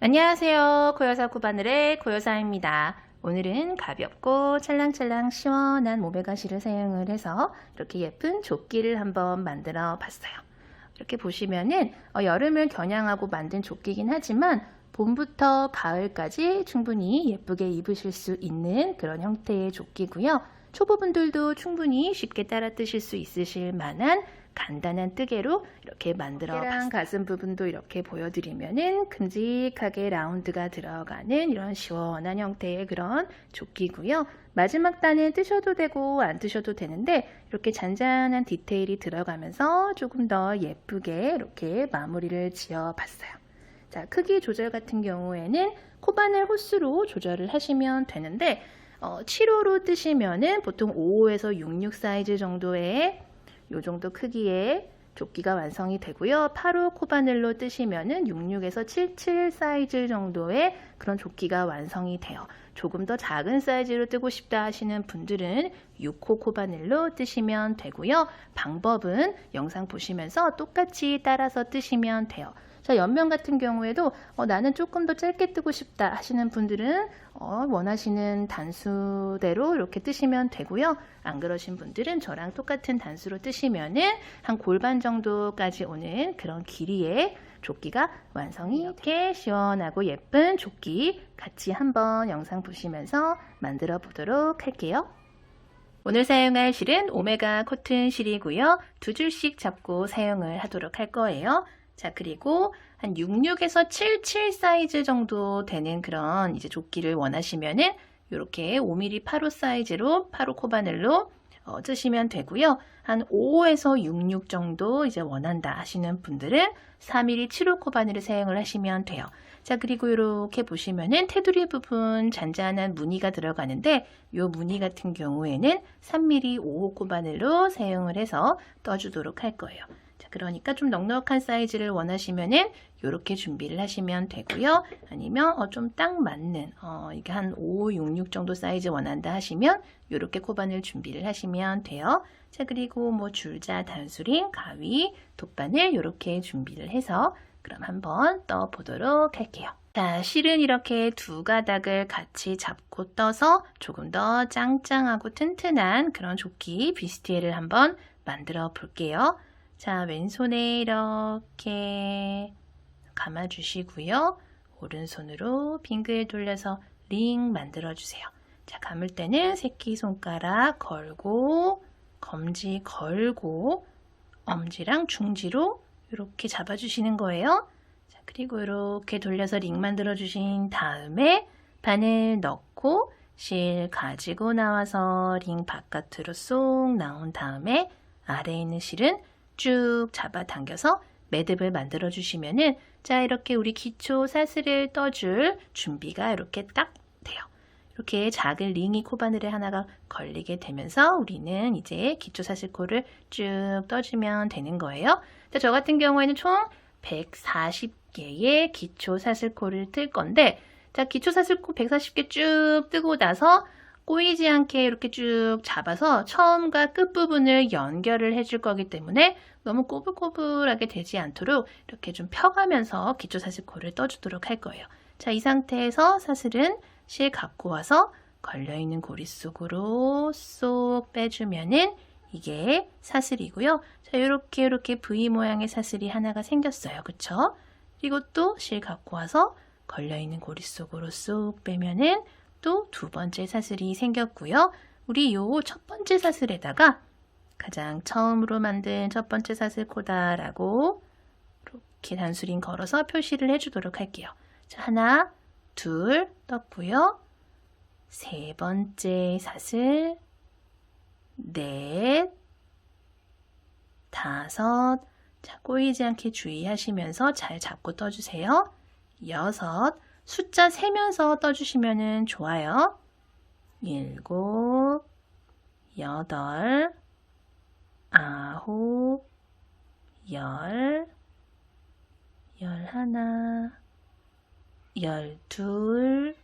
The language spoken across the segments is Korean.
안녕하세요. 고요사 코바늘의 고요사입니다. 오늘은 가볍고 찰랑찰랑 시원한 모베가시를 사용을 해서 이렇게 예쁜 조끼를 한번 만들어 봤어요. 이렇게 보시면은 여름을 겨냥하고 만든 조끼긴 하지만 봄부터 가을까지 충분히 예쁘게 입으실 수 있는 그런 형태의 조끼고요. 초보분들도 충분히 쉽게 따라 뜨실 수 있으실 만한 간단한 뜨개로 이렇게 만들어 봤어요. 가슴 부분도 이렇게 보여드리면은 큼직하게 라운드가 들어가는 이런 시원한 형태의 그런 조끼고요. 마지막 단은 뜨셔도 되고 안 뜨셔도 되는데 이렇게 잔잔한 디테일이 들어가면서 조금 더 예쁘게 이렇게 마무리를 지어 봤어요. 자, 크기 조절 같은 경우에는 코바늘 호수로 조절을 하시면 되는데 7호로 뜨시면은 보통 5호에서 66 사이즈 정도의 요 정도 크기의 조끼가 완성이 되고요. 8호 코바늘로 뜨시면은 66에서 77 사이즈 정도의 그런 조끼가 완성이 돼요. 조금 더 작은 사이즈로 뜨고 싶다 하시는 분들은 6호 코바늘로 뜨시면 되고요. 방법은 영상 보시면서 똑같이 따라서 뜨시면 돼요. 자, 옆면 같은 경우에도 나는 조금 더 짧게 뜨고 싶다 하시는 분들은 원하시는 단수대로 이렇게 뜨시면 되고요. 안 그러신 분들은 저랑 똑같은 단수로 뜨시면은 한 골반 정도까지 오는 그런 길이의 조끼가 완성이 이렇게 시원하고 예쁜 조끼 같이 한번 영상 보시면서 만들어 보도록 할게요. 오늘 사용할 실은 오메가 코튼 실이고요. 두 줄씩 잡고 사용을 하도록 할 거예요. 자, 그리고 한 66에서 77 사이즈 정도 되는 그런 이제 조끼를 원하시면은 이렇게 5mm 8호 사이즈로 8호 코바늘로 뜨시면 되고요. 한 5호에서 66 정도 이제 원한다 하시는 분들은 4mm 7호 코바늘을 사용을 하시면 돼요. 자, 그리고 이렇게 보시면은 테두리 부분 잔잔한 무늬가 들어가는데 이 무늬 같은 경우에는 3mm 5호 코바늘로 사용을 해서 떠주도록 할 거예요. 자, 그러니까 좀 넉넉한 사이즈를 원하시면은 이렇게 준비를 하시면 되고요. 아니면 좀 딱 맞는 이게 한 5, 6, 6 정도 사이즈 원한다 하시면 이렇게 코바늘 준비를 하시면 돼요. 자, 그리고 뭐 줄자, 단수링, 가위, 돗바늘 이렇게 준비를 해서 그럼 한번 떠 보도록 할게요. 자, 실은 이렇게 두 가닥을 같이 잡고 떠서 조금 더 짱짱하고 튼튼한 그런 조끼 비스티에를 한번 만들어 볼게요. 자, 왼손에 이렇게 감아주시고요. 오른손으로 빙글 돌려서 링 만들어주세요. 자, 감을 때는 새끼손가락 걸고, 검지 걸고, 엄지랑 중지로 이렇게 잡아주시는 거예요. 자, 그리고 이렇게 돌려서 링 만들어주신 다음에 바늘 넣고 실 가지고 나와서 링 바깥으로 쏙 나온 다음에 아래에 있는 실은 쭉 잡아당겨서 매듭을 만들어 주시면은 자, 이렇게 우리 기초 사슬을 떠줄 준비가 이렇게 딱 돼요. 이렇게 작은 링이 코바늘에 하나가 걸리게 되면서 우리는 이제 기초 사슬코를 쭉 떠주면 되는 거예요. 자, 저 같은 경우에는 총 140개의 기초 사슬코를 틀 건데 자, 기초 사슬코 140개 쭉 뜨고 나서 꼬이지 않게 이렇게 쭉 잡아서 처음과 끝부분을 연결을 해줄 거기 때문에 너무 꼬불꼬불하게 되지 않도록 이렇게 좀 펴가면서 기초 사슬코를 떠주도록 할 거예요. 자, 이 상태에서 사슬은 실 갖고 와서 걸려있는 고리 속으로 쏙 빼주면은 이게 사슬이고요. 자, 이렇게 V 모양의 사슬이 하나가 생겼어요. 그쵸? 그리고 또 실 갖고 와서 걸려있는 고리 속으로 쏙 빼면은 또 두 번째 사슬이 생겼고요. 우리 요 첫 번째 사슬에다가 가장 처음으로 만든 첫 번째 사슬코다라고 이렇게 단수링 걸어서 표시를 해주도록 할게요. 자, 하나, 둘 떴고요. 세 번째 사슬, 넷, 다섯, 자, 꼬이지 않게 주의하시면서 잘 잡고 떠주세요. 여섯, 숫자 세면서 떠주시면 좋아요. 일곱, 여덟, 아홉, 열, 열하나, 열둘,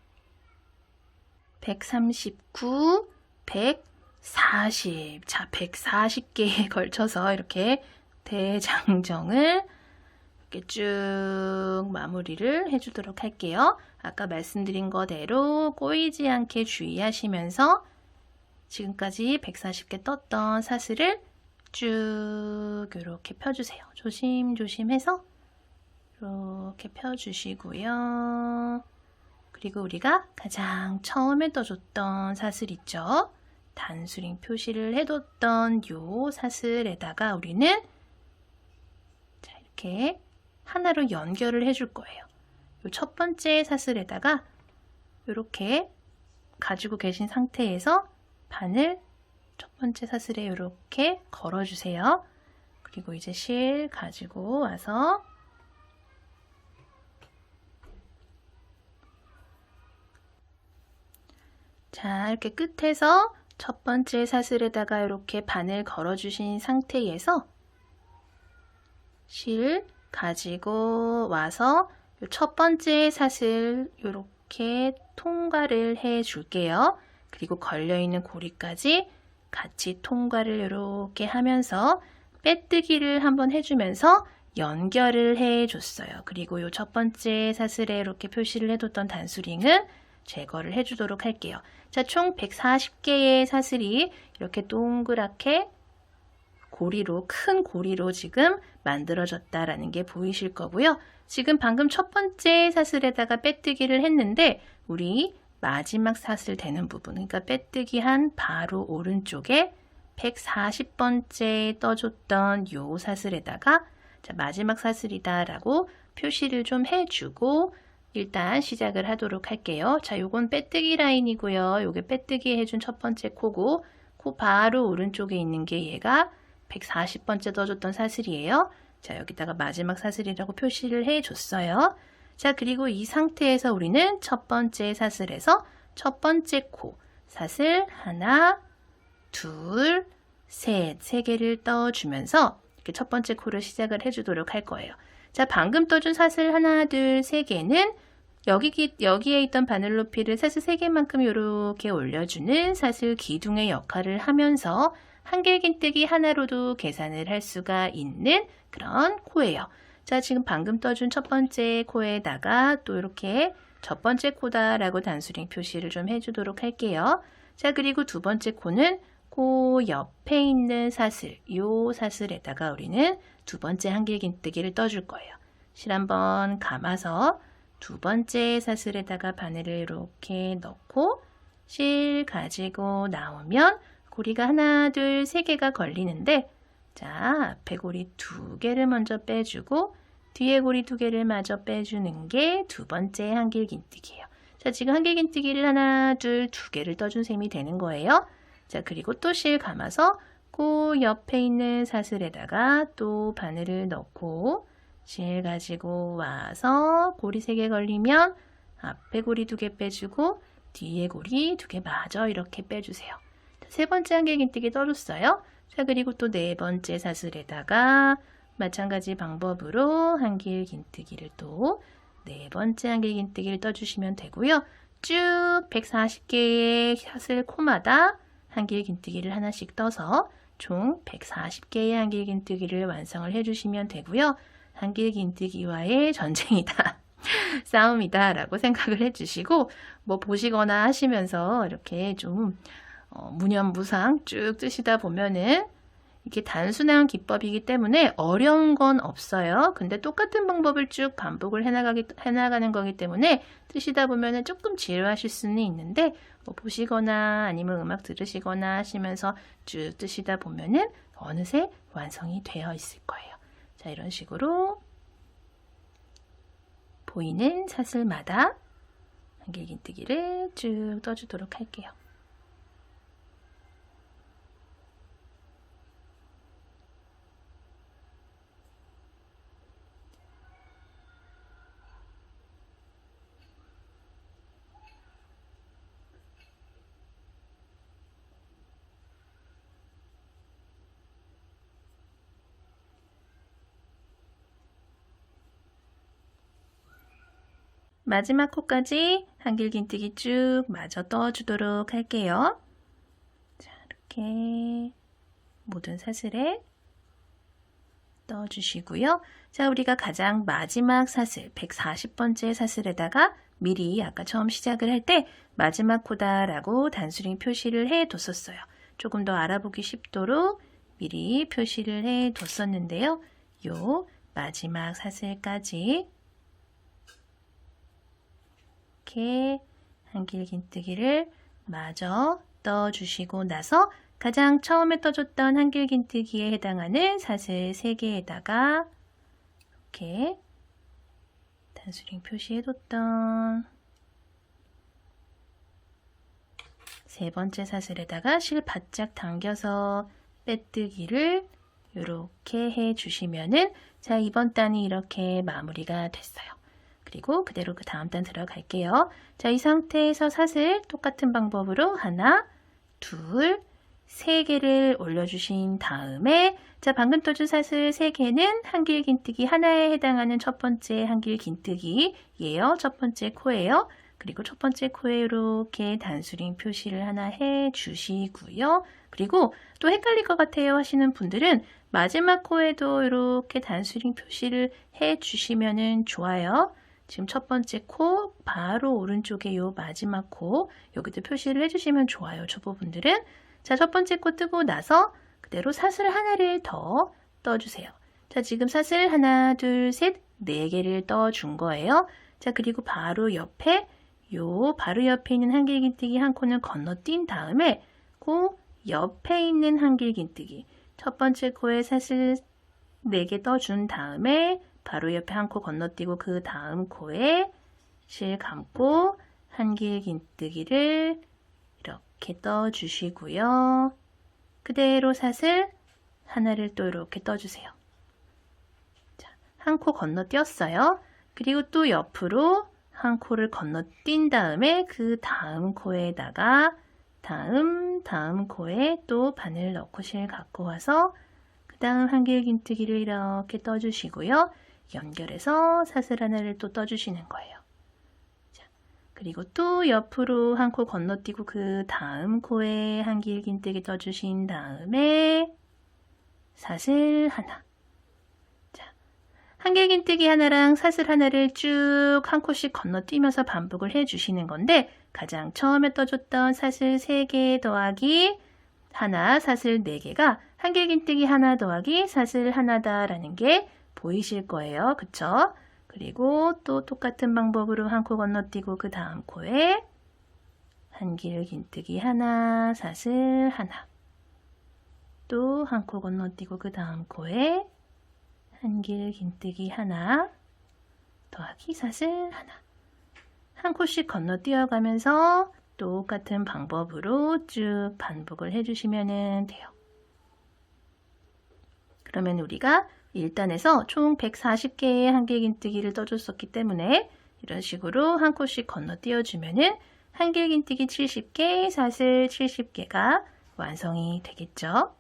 139, 140. 자, 140개에 걸쳐서 이렇게 대장정을 이렇게 쭉 마무리를 해주도록 할게요. 아까 말씀드린 거대로 꼬이지 않게 주의하시면서 지금까지 140개 떴던 사슬을 쭉 이렇게 펴주세요. 조심조심 해서 이렇게 펴주시고요. 그리고 우리가 가장 처음에 떠줬던 사슬 있죠? 단수링 표시를 해뒀던 요 사슬에다가 우리는 자, 이렇게 하나로 연결을 해줄 거예요. 요 첫 번째 사슬에다가 이렇게 가지고 계신 상태에서 바늘 첫 번째 사슬에 이렇게 걸어주세요. 그리고 이제 실 가지고 와서 자, 이렇게 끝에서 첫 번째 사슬에다가 이렇게 바늘 걸어주신 상태에서 실 가지고 와서 첫 번째 사슬 이렇게 통과를 해 줄게요. 그리고 걸려있는 고리까지 같이 통과를 이렇게 하면서 빼뜨기를 한번 해주면서 연결을 해 줬어요. 그리고 이 첫 번째 사슬에 이렇게 표시를 해뒀던 단수링은 제거를 해주도록 할게요. 자, 총 140개의 사슬이 이렇게 동그랗게 고리로, 큰 고리로 지금 만들어졌다라는 게 보이실 거고요. 지금 방금 첫 번째 사슬에다가 빼뜨기를 했는데 우리 마지막 사슬 되는 부분, 그러니까 빼뜨기 한 바로 오른쪽에 140번째 떠줬던 요 사슬에다가 자, 마지막 사슬이다 라고 표시를 좀 해주고 일단 시작을 하도록 할게요. 자, 요건 빼뜨기 라인이고요. 요게 빼뜨기 해준 첫 번째 코고 코 바로 오른쪽에 있는 게 얘가 140번째 떠줬던 사슬이에요. 자, 여기다가 마지막 사슬이라고 표시를 해줬어요. 자, 그리고 이 상태에서 우리는 첫 번째 사슬에서 첫 번째 코 사슬 하나, 둘, 셋, 세 개를 떠주면서 이렇게 첫 번째 코를 시작을 해주도록 할 거예요. 자, 방금 떠준 사슬 하나, 둘, 세 개는 여기에 있던 바늘 높이를 사슬 3개만큼 이렇게 올려주는 사슬 기둥의 역할을 하면서 한길긴뜨기 하나로도 계산을 할 수가 있는 그런 코예요. 자, 지금 방금 떠준 첫 번째 코에다가 또 이렇게 첫 번째 코다라고 단수링 표시를 좀 해주도록 할게요. 자, 그리고 두 번째 코는 코 옆에 있는 사슬, 요 사슬에다가 우리는 두 번째 한길긴뜨기를 떠줄 거예요. 실 한번 감아서 두 번째 사슬에다가 바늘을 이렇게 넣고 실 가지고 나오면 고리가 하나, 둘, 세 개가 걸리는데 자, 앞에 고리 2개를 먼저 빼주고 뒤에 고리 2개를 마저 빼주는 게 두 번째 한길긴뜨기예요. 자, 지금 한길긴뜨기를 하나, 둘, 2개를 떠준 셈이 되는 거예요. 자, 그리고 또 실 감아서 그 옆에 있는 사슬에다가 또 바늘을 넣고 실 가지고 와서 고리 3개 걸리면 앞에 고리 2개 빼주고 뒤에 고리 2개 마저 이렇게 빼주세요. 세 번째 한길긴뜨기 떠줬어요. 자, 그리고 또 네 번째 사슬에다가 마찬가지 방법으로 한길긴뜨기를 또 네 번째 한길긴뜨기를 떠주시면 되고요. 쭉 140개의 사슬 코마다 한길긴뜨기를 하나씩 떠서 총 140개의 한길긴뜨기를 완성을 해주시면 되고요. 한길긴뜨기와의 전쟁이다. 싸움이다 라고 생각을 해주시고 뭐 보시거나 하시면서 이렇게 좀 무념무상 쭉 뜨시다 보면은 이게 단순한 기법이기 때문에 어려운 건 없어요. 근데 똑같은 방법을 쭉 반복을 해나가는 거기 때문에 뜨시다 보면은 조금 지루하실 수는 있는데 뭐 보시거나 아니면 음악 들으시거나 하시면서 쭉 뜨시다 보면은 어느새 완성이 되어 있을 거예요. 자, 이런 식으로 보이는 사슬마다 한길긴뜨기를 쭉 떠주도록 할게요. 마지막 코까지 한길긴뜨기 쭉 마저 떠주도록 할게요. 자, 이렇게 모든 사슬에 떠주시고요. 자, 우리가 가장 마지막 사슬, 140번째 사슬에다가 미리 아까 처음 시작을 할 때 마지막 코다라고 단수링 표시를 해 뒀었어요. 조금 더 알아보기 쉽도록 미리 표시를 해 뒀었는데요. 요 마지막 사슬까지 이렇게 한길긴뜨기를 마저 떠주시고 나서 가장 처음에 떠줬던 한길긴뜨기에 해당하는 사슬 3개에다가 이렇게 단수링 표시해뒀던 3번째 사슬에다가 실 바짝 당겨서 빼뜨기를 이렇게 해주시면은 자, 이번 단이 이렇게 마무리가 됐어요. 그리고 그대로 그 다음 단 들어갈게요. 자, 이 상태에서 사슬 똑같은 방법으로 하나, 둘, 3개를 올려주신 다음에 자, 방금 떠준 사슬 3개는 한길긴뜨기 하나에 해당하는 첫 번째 한길긴뜨기예요. 첫 번째 코예요. 그리고 첫 번째 코에 이렇게 단수링 표시를 하나 해주시고요. 그리고 또 헷갈릴 것 같아요 하시는 분들은 마지막 코에도 이렇게 단수링 표시를 해주시면 좋아요. 지금 첫 번째 코 바로 오른쪽에 요 마지막 코 여기도 표시를 해주시면 좋아요. 초보분들은 자, 첫 번째 코 뜨고 나서 그대로 사슬 하나를 더 떠주세요. 자, 지금 사슬 하나, 둘, 셋, 4개를 떠준 거예요. 자, 그리고 바로 옆에 바로 옆에 있는 한길긴뜨기 한 코는 건너뛴 다음에 그 옆에 있는 한길긴뜨기 첫 번째 코에 사슬 4개 떠준 다음에 바로 옆에 한 코 건너뛰고 그 다음 코에 실 감고 한길긴뜨기를 이렇게 떠주시고요. 그대로 사슬 하나를 또 이렇게 떠주세요. 자, 한 코 건너뛰었어요. 그리고 또 옆으로 한 코를 건너뛴 다음에 그 다음 코에다가 다음 코에 또 바늘 넣고 실 갖고 와서 그 다음 한길긴뜨기를 이렇게 떠주시고요. 연결해서 사슬 하나를 또 떠주시는 거예요. 자, 그리고 또 옆으로 한 코 건너뛰고 그 다음 코에 한길긴뜨기 떠주신 다음에 사슬 하나. 한길긴뜨기 하나랑 사슬 하나를 쭉 한 코씩 건너뛰면서 반복을 해주시는 건데 가장 처음에 떠줬던 사슬 3개 더하기 하나, 사슬 4개가 한길긴뜨기 하나 더하기 사슬 하나다라는 게 보이실 거예요. 그쵸? 그리고 또 똑같은 방법으로 한 코 건너뛰고 그 다음 코에 한길긴뜨기 하나, 사슬 하나 또 한 코 건너뛰고 그 다음 코에 한길긴뜨기 하나 더하기 사슬 하나 한 코씩 건너뛰어가면서 똑같은 방법으로 쭉 반복을 해주시면 돼요. 그러면 우리가 1단에서 총 140개의 한길긴뜨기를 떠줬었기 때문에 이런 식으로 한 코씩 건너뛰어주면은 한길긴뜨기 70개, 사슬 70개가 완성이 되겠죠.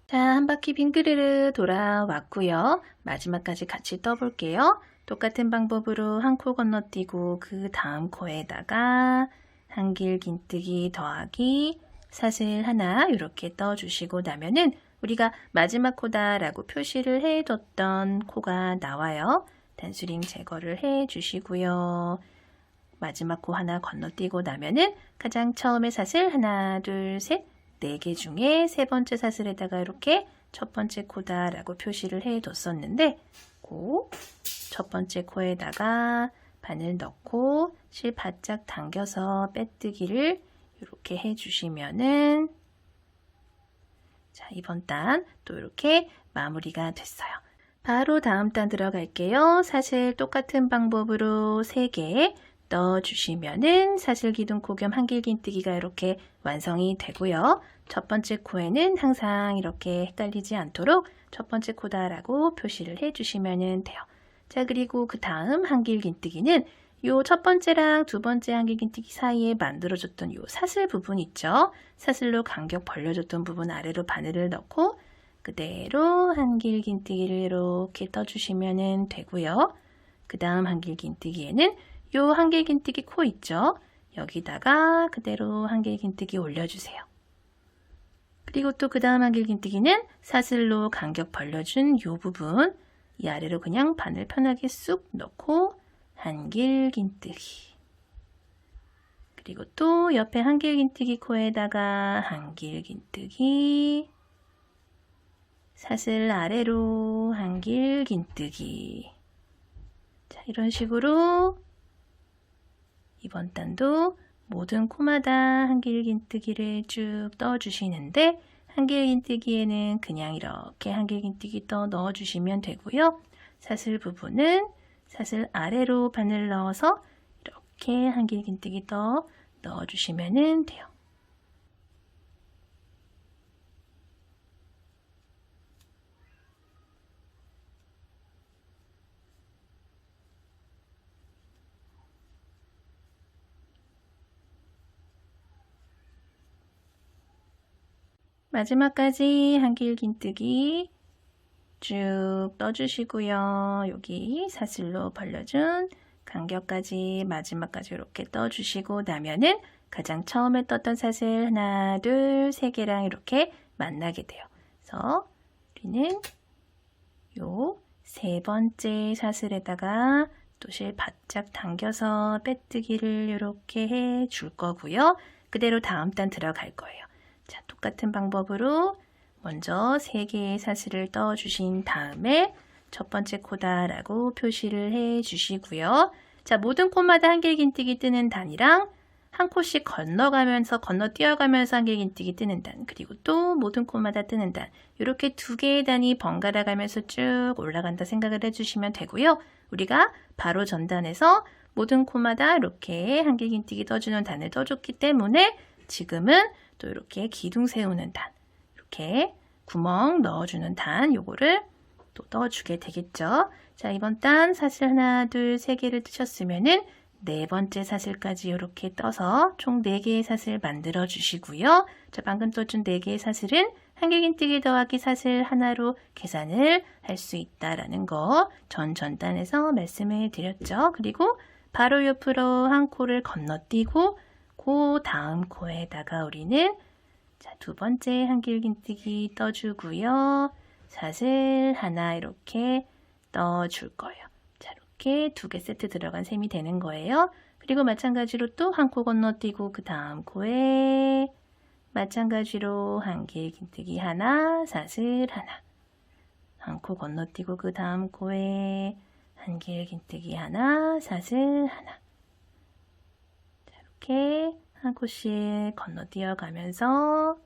자, 한 바퀴 빙그르르 돌아왔고요. 마지막까지 같이 떠볼게요. 똑같은 방법으로 한 코 건너뛰고 그 다음 코에다가 한길긴뜨기 더하기 사슬 하나 이렇게 떠주시고 나면은 우리가 마지막 코다라고 표시를 해뒀던 코가 나와요. 단수링 제거를 해주시고요. 마지막 코 하나 건너뛰고 나면은 가장 처음에 사슬 하나, 둘, 셋 4개 중에 3번째 사슬에다가 이렇게 첫 번째 코다라고 표시를 해뒀었는데 그 첫 번째 코에다가 바늘 넣고 실 바짝 당겨서 빼뜨기를 이렇게 해주시면은 자, 이번 단 또 이렇게 마무리가 됐어요. 바로 다음 단 들어갈게요. 사슬 똑같은 방법으로 3개 넣어주시면은 사슬 기둥코 겸 한길긴뜨기가 이렇게 완성이 되고요. 첫 번째 코에는 항상 이렇게 헷갈리지 않도록 첫 번째 코다라고 표시를 해주시면 돼요. 자, 그리고 그 다음 한길긴뜨기는 요 첫 번째랑 두 번째 한길긴뜨기 사이에 만들어줬던 요 사슬 부분 있죠? 사슬로 간격 벌려줬던 부분 아래로 바늘을 넣고 그대로 한길긴뜨기를 이렇게 떠주시면 되고요. 그 다음 한길긴뜨기에는 요 한길긴뜨기 코 있죠? 여기다가 그대로 한길긴뜨기 올려주세요. 그리고 또 그 다음 한길긴뜨기는 사슬로 간격 벌려준 이 부분 이 아래로 그냥 바늘 편하게 쑥 넣고 한길긴뜨기. 그리고 또 옆에 한길긴뜨기 코에다가 한길긴뜨기. 사슬 아래로 한길긴뜨기. 자, 이런 식으로 이번 단도 모든 코마다 한길긴뜨기를 쭉 떠주시는데 한길긴뜨기에는 그냥 이렇게 한길긴뜨기 떠 넣어주시면 되고요. 사슬 부분은 사슬 아래로 바늘 넣어서 이렇게 한길긴뜨기 떠 넣어주시면 돼요. 마지막까지 한길긴뜨기 쭉 떠주시고요. 여기 사슬로 벌려준 간격까지 마지막까지 이렇게 떠주시고 나면은 가장 처음에 떴던 사슬 하나, 둘, 세 개랑 이렇게 만나게 돼요. 그래서 우리는 요 세 번째 사슬에다가 돛을 바짝 당겨서 빼뜨기를 이렇게 해 줄 거고요. 그대로 다음 단 들어갈 거예요. 자, 똑같은 방법으로 먼저 3개의 사슬을 떠 주신 다음에 첫 번째 코다라고 표시를 해 주시고요. 자, 모든 코마다 한길긴뜨기 뜨는 단이랑 한 코씩 건너뛰어가면서 한길긴뜨기 뜨는 단, 그리고 또 모든 코마다 뜨는 단, 이렇게 2개의 단이 번갈아 가면서 쭉 올라간다 생각을 해주시면 되고요. 우리가 바로 전단에서 모든 코마다 이렇게 한길긴뜨기 떠주는 단을 떠줬기 때문에 지금은 또 이렇게 기둥 세우는 단, 이렇게 구멍 넣어주는 단, 요거를 또 넣어주게 되겠죠. 자, 이번 단 사슬 하나, 둘, 세 개를 뜨셨으면은 네 번째 사슬까지 이렇게 떠서 총 4개의 사슬 만들어 주시고요. 자, 방금 떠준 4개의 사슬은 한길긴뜨기 더하기 사슬 하나로 계산을 할 수 있다라는 거 전단에서 말씀을 드렸죠. 그리고 바로 옆으로 한 코를 건너뛰고 그 다음 코에다가 우리는 자, 2번째 한길긴뜨기 떠주고요. 사슬 하나 이렇게 떠줄 거예요. 자, 이렇게 2개 세트 들어간 셈이 되는 거예요. 그리고 마찬가지로 또 한 코 건너뛰고 그 다음 코에 마찬가지로 한길긴뜨기 하나, 사슬 하나. 한 코 건너뛰고 그 다음 코에 한길긴뜨기 하나, 사슬 하나. 자, 이렇게 한 코씩 건너뛰어 가면서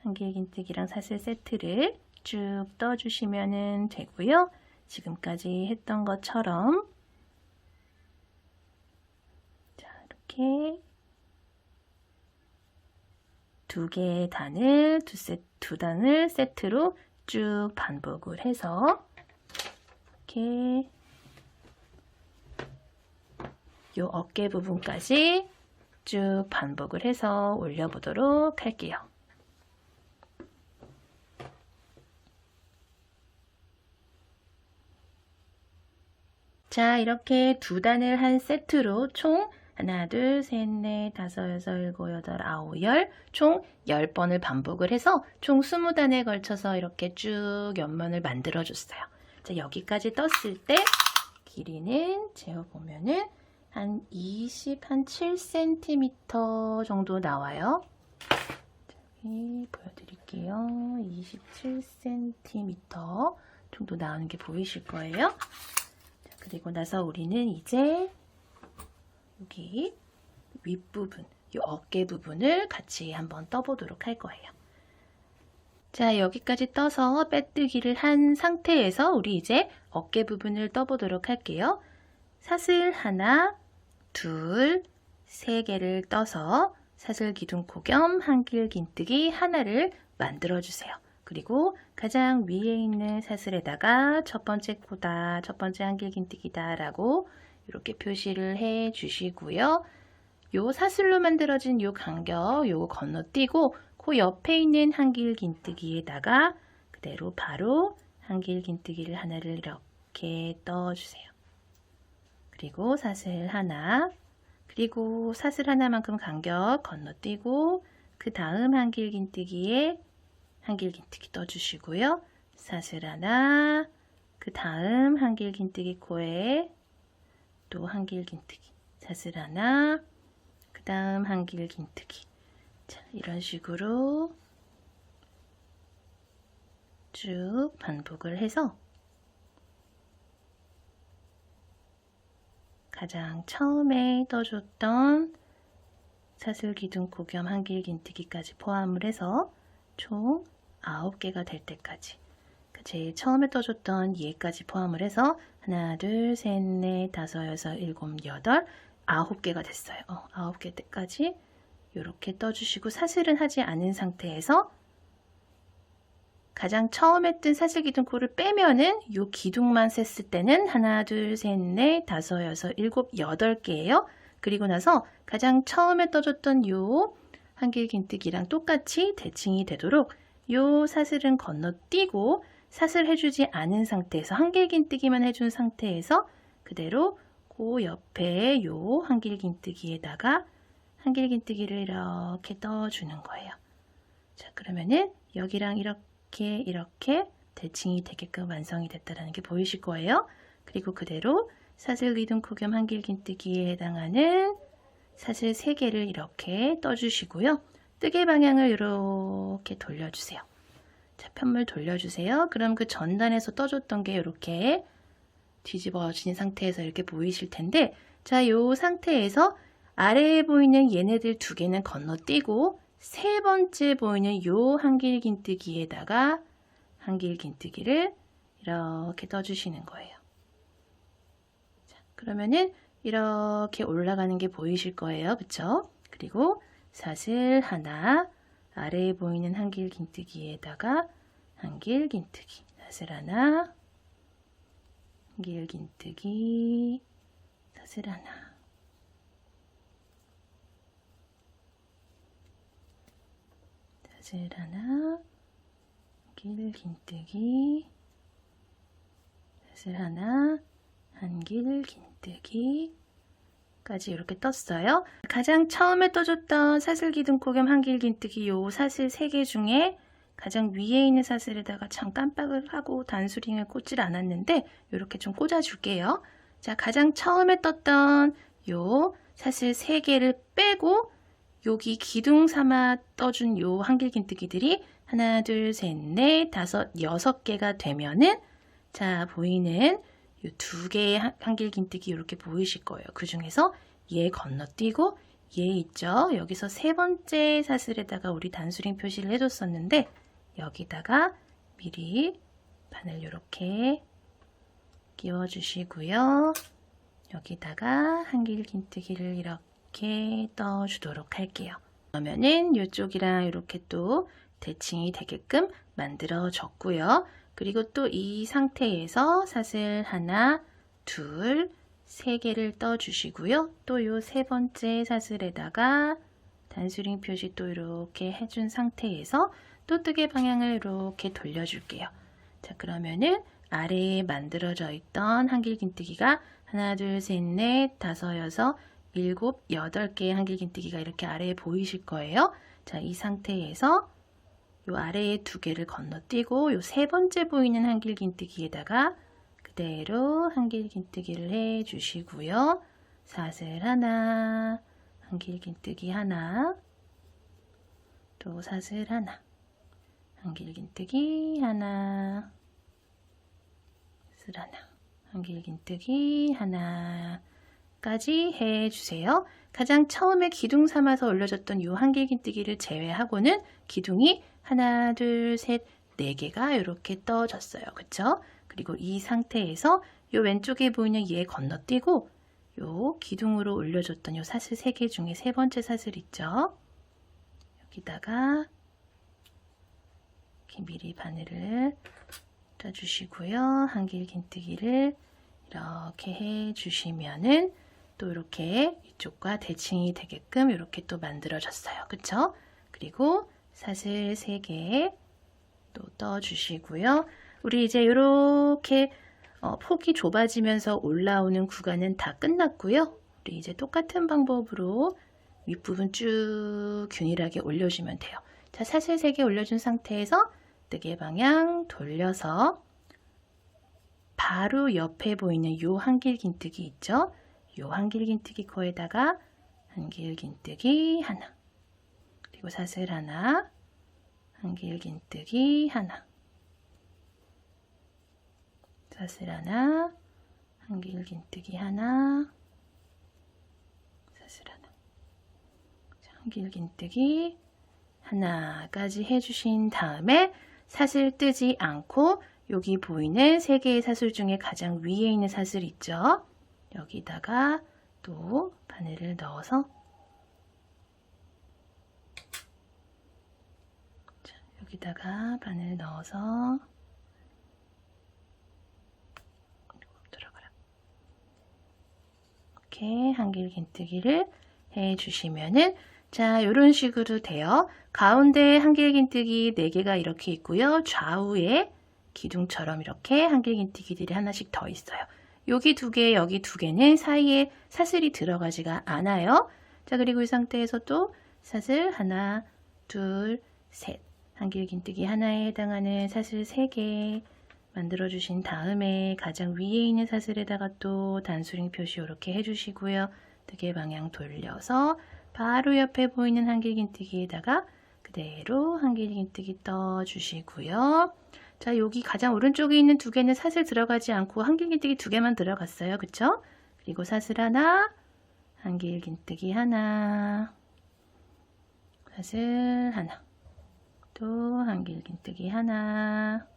한길긴뜨기랑 사슬 세트를 쭉 떠주시면 되고요. 지금까지 했던 것처럼 자, 이렇게 2개의 단을 두 단을 세트로 쭉 반복을 해서 이렇게 요 어깨 부분까지 쭉 반복을 해서 올려보도록 할게요. 자, 이렇게 2단을 한 세트로 총 하나, 둘, 셋, 넷, 다섯, 여섯, 일곱, 여덟, 아홉, 열, 총 10번을 반복을 해서 총 20단에 걸쳐서 이렇게 쭉 옆면을 만들어 줬어요. 자, 여기까지 떴을 때 길이는 재어보면은 한 7cm 정도 나와요. 여기 보여드릴게요. 27cm 정도 나오는 게 보이실 거예요. 자, 그리고 나서 우리는 이제 여기 윗부분, 이 어깨 부분을 같이 한번 떠보도록 할 거예요. 자, 여기까지 떠서 빼뜨기를 한 상태에서 우리 이제 어깨 부분을 떠보도록 할게요. 사슬 하나, 둘, 세 개를 떠서 사슬 기둥코 겸 한길긴뜨기 하나를 만들어 주세요. 그리고 가장 위에 있는 사슬에다가 첫 번째 코다, 첫 번째 한길긴뜨기다 라고 이렇게 표시를 해 주시고요. 요 사슬로 만들어진 요 간격 요거 건너뛰고 그 옆에 있는 한길긴뜨기에다가 그대로 바로 한길긴뜨기를 하나를 이렇게 떠주세요. 그리고 사슬 하나, 그리고 사슬 하나만큼 간격 건너뛰고 그 다음 한길긴뜨기에 한길긴뜨기 떠주시고요. 사슬 하나, 그 다음 한길긴뜨기 코에 또 한길긴뜨기, 사슬 하나, 그 다음 한길긴뜨기. 자, 이런 식으로 쭉 반복을 해서 가장 처음에 떠줬던 사슬기둥코 겸 한길긴뜨기까지 포함을 해서 총 9개가 될 때까지, 제일 처음에 떠줬던 얘까지 포함을 해서 하나, 둘, 셋, 넷, 다섯, 여섯, 일곱, 여덟, 9개가 됐어요. 9개 때까지 이렇게 떠주시고 사슬은 하지 않은 상태에서 가장 처음에 뜬 사슬기둥코를 빼면은 이 기둥만 셌을 때는 하나, 둘, 셋, 넷, 다섯, 여섯, 일곱, 8개예요. 그리고 나서 가장 처음에 떠줬던 요 한길긴뜨기랑 똑같이 대칭이 되도록 요 사슬은 건너뛰고 사슬 해주지 않은 상태에서 한길긴뜨기만 해준 상태에서 그대로 그 옆에 요 한길긴뜨기에다가 한길긴뜨기를 이렇게 떠주는 거예요. 자, 그러면은 여기랑 이렇게 대칭이 되게끔 완성이 됐다는 게 보이실 거예요. 그리고 그대로 사슬기둥코 겸 한길긴뜨기에 해당하는 사슬 3개를 이렇게 떠주시고요. 뜨개 방향을 이렇게 돌려주세요. 자, 편물 돌려주세요. 그럼 그 전단에서 떠줬던 게 이렇게 뒤집어진 상태에서 이렇게 보이실 텐데, 자, 요 상태에서 아래에 보이는 얘네들 2개는 건너뛰고 세 번째 보이는 요 한길긴뜨기에다가 한길긴뜨기를 이렇게 떠주시는 거예요. 자, 그러면은 이렇게 올라가는 게 보이실 거예요. 그쵸? 그리고 사슬 하나, 아래에 보이는 한길긴뜨기에다가 한길긴뜨기, 사슬 하나, 한길긴뜨기, 사슬 하나, 사슬 하나, 한길긴뜨기, 사슬 하나, 한길긴뜨기 까지 이렇게 떴어요. 가장 처음에 떠줬던 사슬기둥코 겸 한길긴뜨기 요 사슬 3개 중에 가장 위에 있는 사슬에다가 참 깜빡을 하고 단수링을 꽂질 않았는데 이렇게 좀 꽂아 줄게요. 자, 가장 처음에 떴던 요 사슬 3개를 빼고 여기 기둥 삼아 떠준 요 한길긴뜨기들이 하나, 둘, 셋, 넷, 다섯, 6개가 되면은 자, 보이는 이 2개의 한길긴뜨기 이렇게 보이실 거예요. 그 중에서 얘 건너뛰고 얘 있죠. 여기서 세 번째 사슬에다가 우리 단수링 표시를 해줬었는데 여기다가 미리 바늘 이렇게 끼워주시고요. 여기다가 한길긴뜨기를 이렇게 떠주도록 할게요. 그러면은 이쪽이랑 이렇게 또 대칭이 되게끔 만들어졌고요. 그리고 또 이 상태에서 사슬 하나, 둘, 3개를 떠주시고요. 또 요 세 번째 사슬에다가 단수링 표시 또 이렇게 해준 상태에서 또 뜨개 방향을 이렇게 돌려줄게요. 자, 그러면은 아래에 만들어져 있던 한길긴뜨기가 하나, 둘, 셋, 넷, 다섯, 여섯, 일곱, 8개의 한길긴뜨기가 이렇게 아래에 보이실 거예요. 자, 이 상태에서 요 아래에 2개를 건너뛰고 요 세 번째 보이는 한길긴뜨기에다가 그대로 한길긴뜨기를 해주시고요. 사슬 하나, 한길긴뜨기 하나, 또 사슬 하나, 한길긴뜨기 하나, 사슬 하나, 한길긴뜨기 하나까지 해주세요. 가장 처음에 기둥 삼아서 올려줬던 이 한길긴뜨기를 제외하고는 기둥이 하나, 둘, 셋, 4개가 이렇게 떠졌어요. 그쵸? 그리고 이 상태에서 이 왼쪽에 보이는 얘 건너뛰고 요 기둥으로 올려줬던 요 사슬 3개 중에 세 번째 사슬 있죠? 여기다가 이렇게 미리 바늘을 떠주시고요. 한길긴뜨기를 이렇게 해주시면은 또 이렇게 이쪽과 대칭이 되게끔 이렇게 또 만들어졌어요. 그쵸? 그리고 사슬 3개 또 떠주시고요. 우리 이제 이렇게 폭이 좁아지면서 올라오는 구간은 다 끝났고요. 우리 이제 똑같은 방법으로 윗부분 쭉 균일하게 올려주면 돼요. 자, 사슬 3개 올려준 상태에서 뜨개 방향 돌려서 바로 옆에 보이는 요 한길긴뜨기 있죠? 요 한길긴뜨기 코에다가 한길긴뜨기 하나, 그리고 사슬 하나, 한길긴뜨기 하나, 사슬 하나, 한길긴뜨기 하나, 사슬 하나, 한길긴뜨기 하나까지 해주신 다음에 사슬 뜨지 않고 여기 보이는 3개의 사슬 중에 가장 위에 있는 사슬 있죠? 여기다가 또 바늘을 넣어서 여기다가 바늘 넣어서 들어가요. 이렇게 한길긴뜨기를 해주시면은 자, 이런 식으로 돼요. 가운데 한길긴뜨기 4개가 이렇게 있고요. 좌우에 기둥처럼 이렇게 한길긴뜨기들이 하나씩 더 있어요. 여기 2개, 여기 2개는 사이에 사슬이 들어가지가 않아요. 자, 그리고 이 상태에서 또 사슬 하나, 둘, 셋. 한길긴뜨기 하나에 해당하는 사슬 3개 만들어 주신 다음에 가장 위에 있는 사슬에다가 또 단수링 표시 이렇게 해주시고요. 뜨개 방향 돌려서 바로 옆에 보이는 한길긴뜨기에다가 그대로 한길긴뜨기 떠주시고요. 자, 여기 가장 오른쪽에 있는 2개는 사슬 들어가지 않고 한길긴뜨기 2개만 들어갔어요. 그쵸? 그리고 사슬 하나, 한길긴뜨기 하나, 사슬 하나, 또 한길긴뜨기 하나,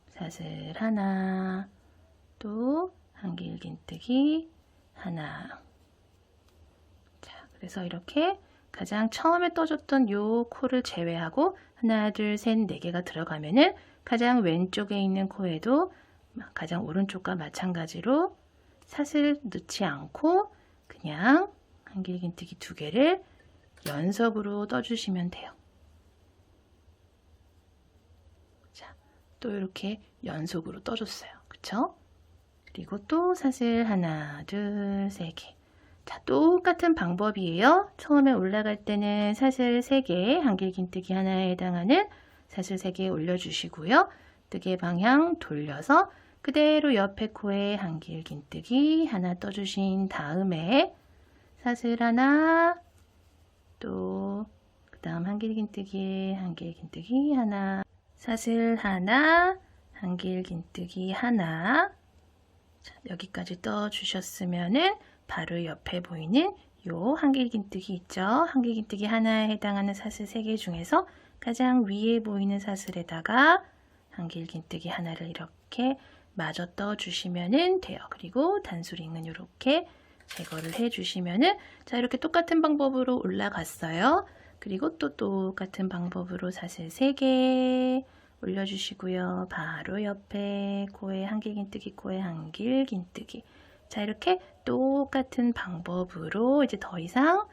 사슬 하나, 또 한길긴뜨기 하나. 자, 그래서 이렇게 가장 처음에 떠줬던 요 코를 제외하고 하나, 둘, 셋, 4개가 들어가면은 가장 왼쪽에 있는 코에도 가장 오른쪽과 마찬가지로 사슬 넣지 않고 그냥 한길긴뜨기 2개를 연속으로 떠주시면 돼요. 자, 또 이렇게 연속으로 떠줬어요. 그쵸? 그리고 또 사슬 하나, 둘, 3개. 자, 똑같은 방법이에요. 처음에 올라갈 때는 사슬 3개, 한길긴뜨기 하나에 해당하는 사슬 3개 올려주시고요. 뜨개 방향 돌려서 그대로 옆에 코에 한길긴뜨기 하나 떠주신 다음에 사슬 하나, 또 그 다음 한길긴뜨기 하나, 사슬 하나, 한길긴뜨기 하나. 자, 여기까지 떠주셨으면은 바로 옆에 보이는 요 한길긴뜨기 있죠? 한길긴뜨기 하나에 해당하는 사슬 3개 중에서 가장 위에 보이는 사슬에다가 한길긴뜨기 하나를 이렇게 마저 떠주시면 돼요. 그리고 단수링은 이렇게 제거를 해주시면은 자, 이렇게 똑같은 방법으로 올라갔어요. 그리고 또 똑같은 방법으로 사슬 3개 올려주시고요. 바로 옆에 코에 한길긴뜨기, 코에 한길긴뜨기. 자, 이렇게 똑같은 방법으로 이제 더 이상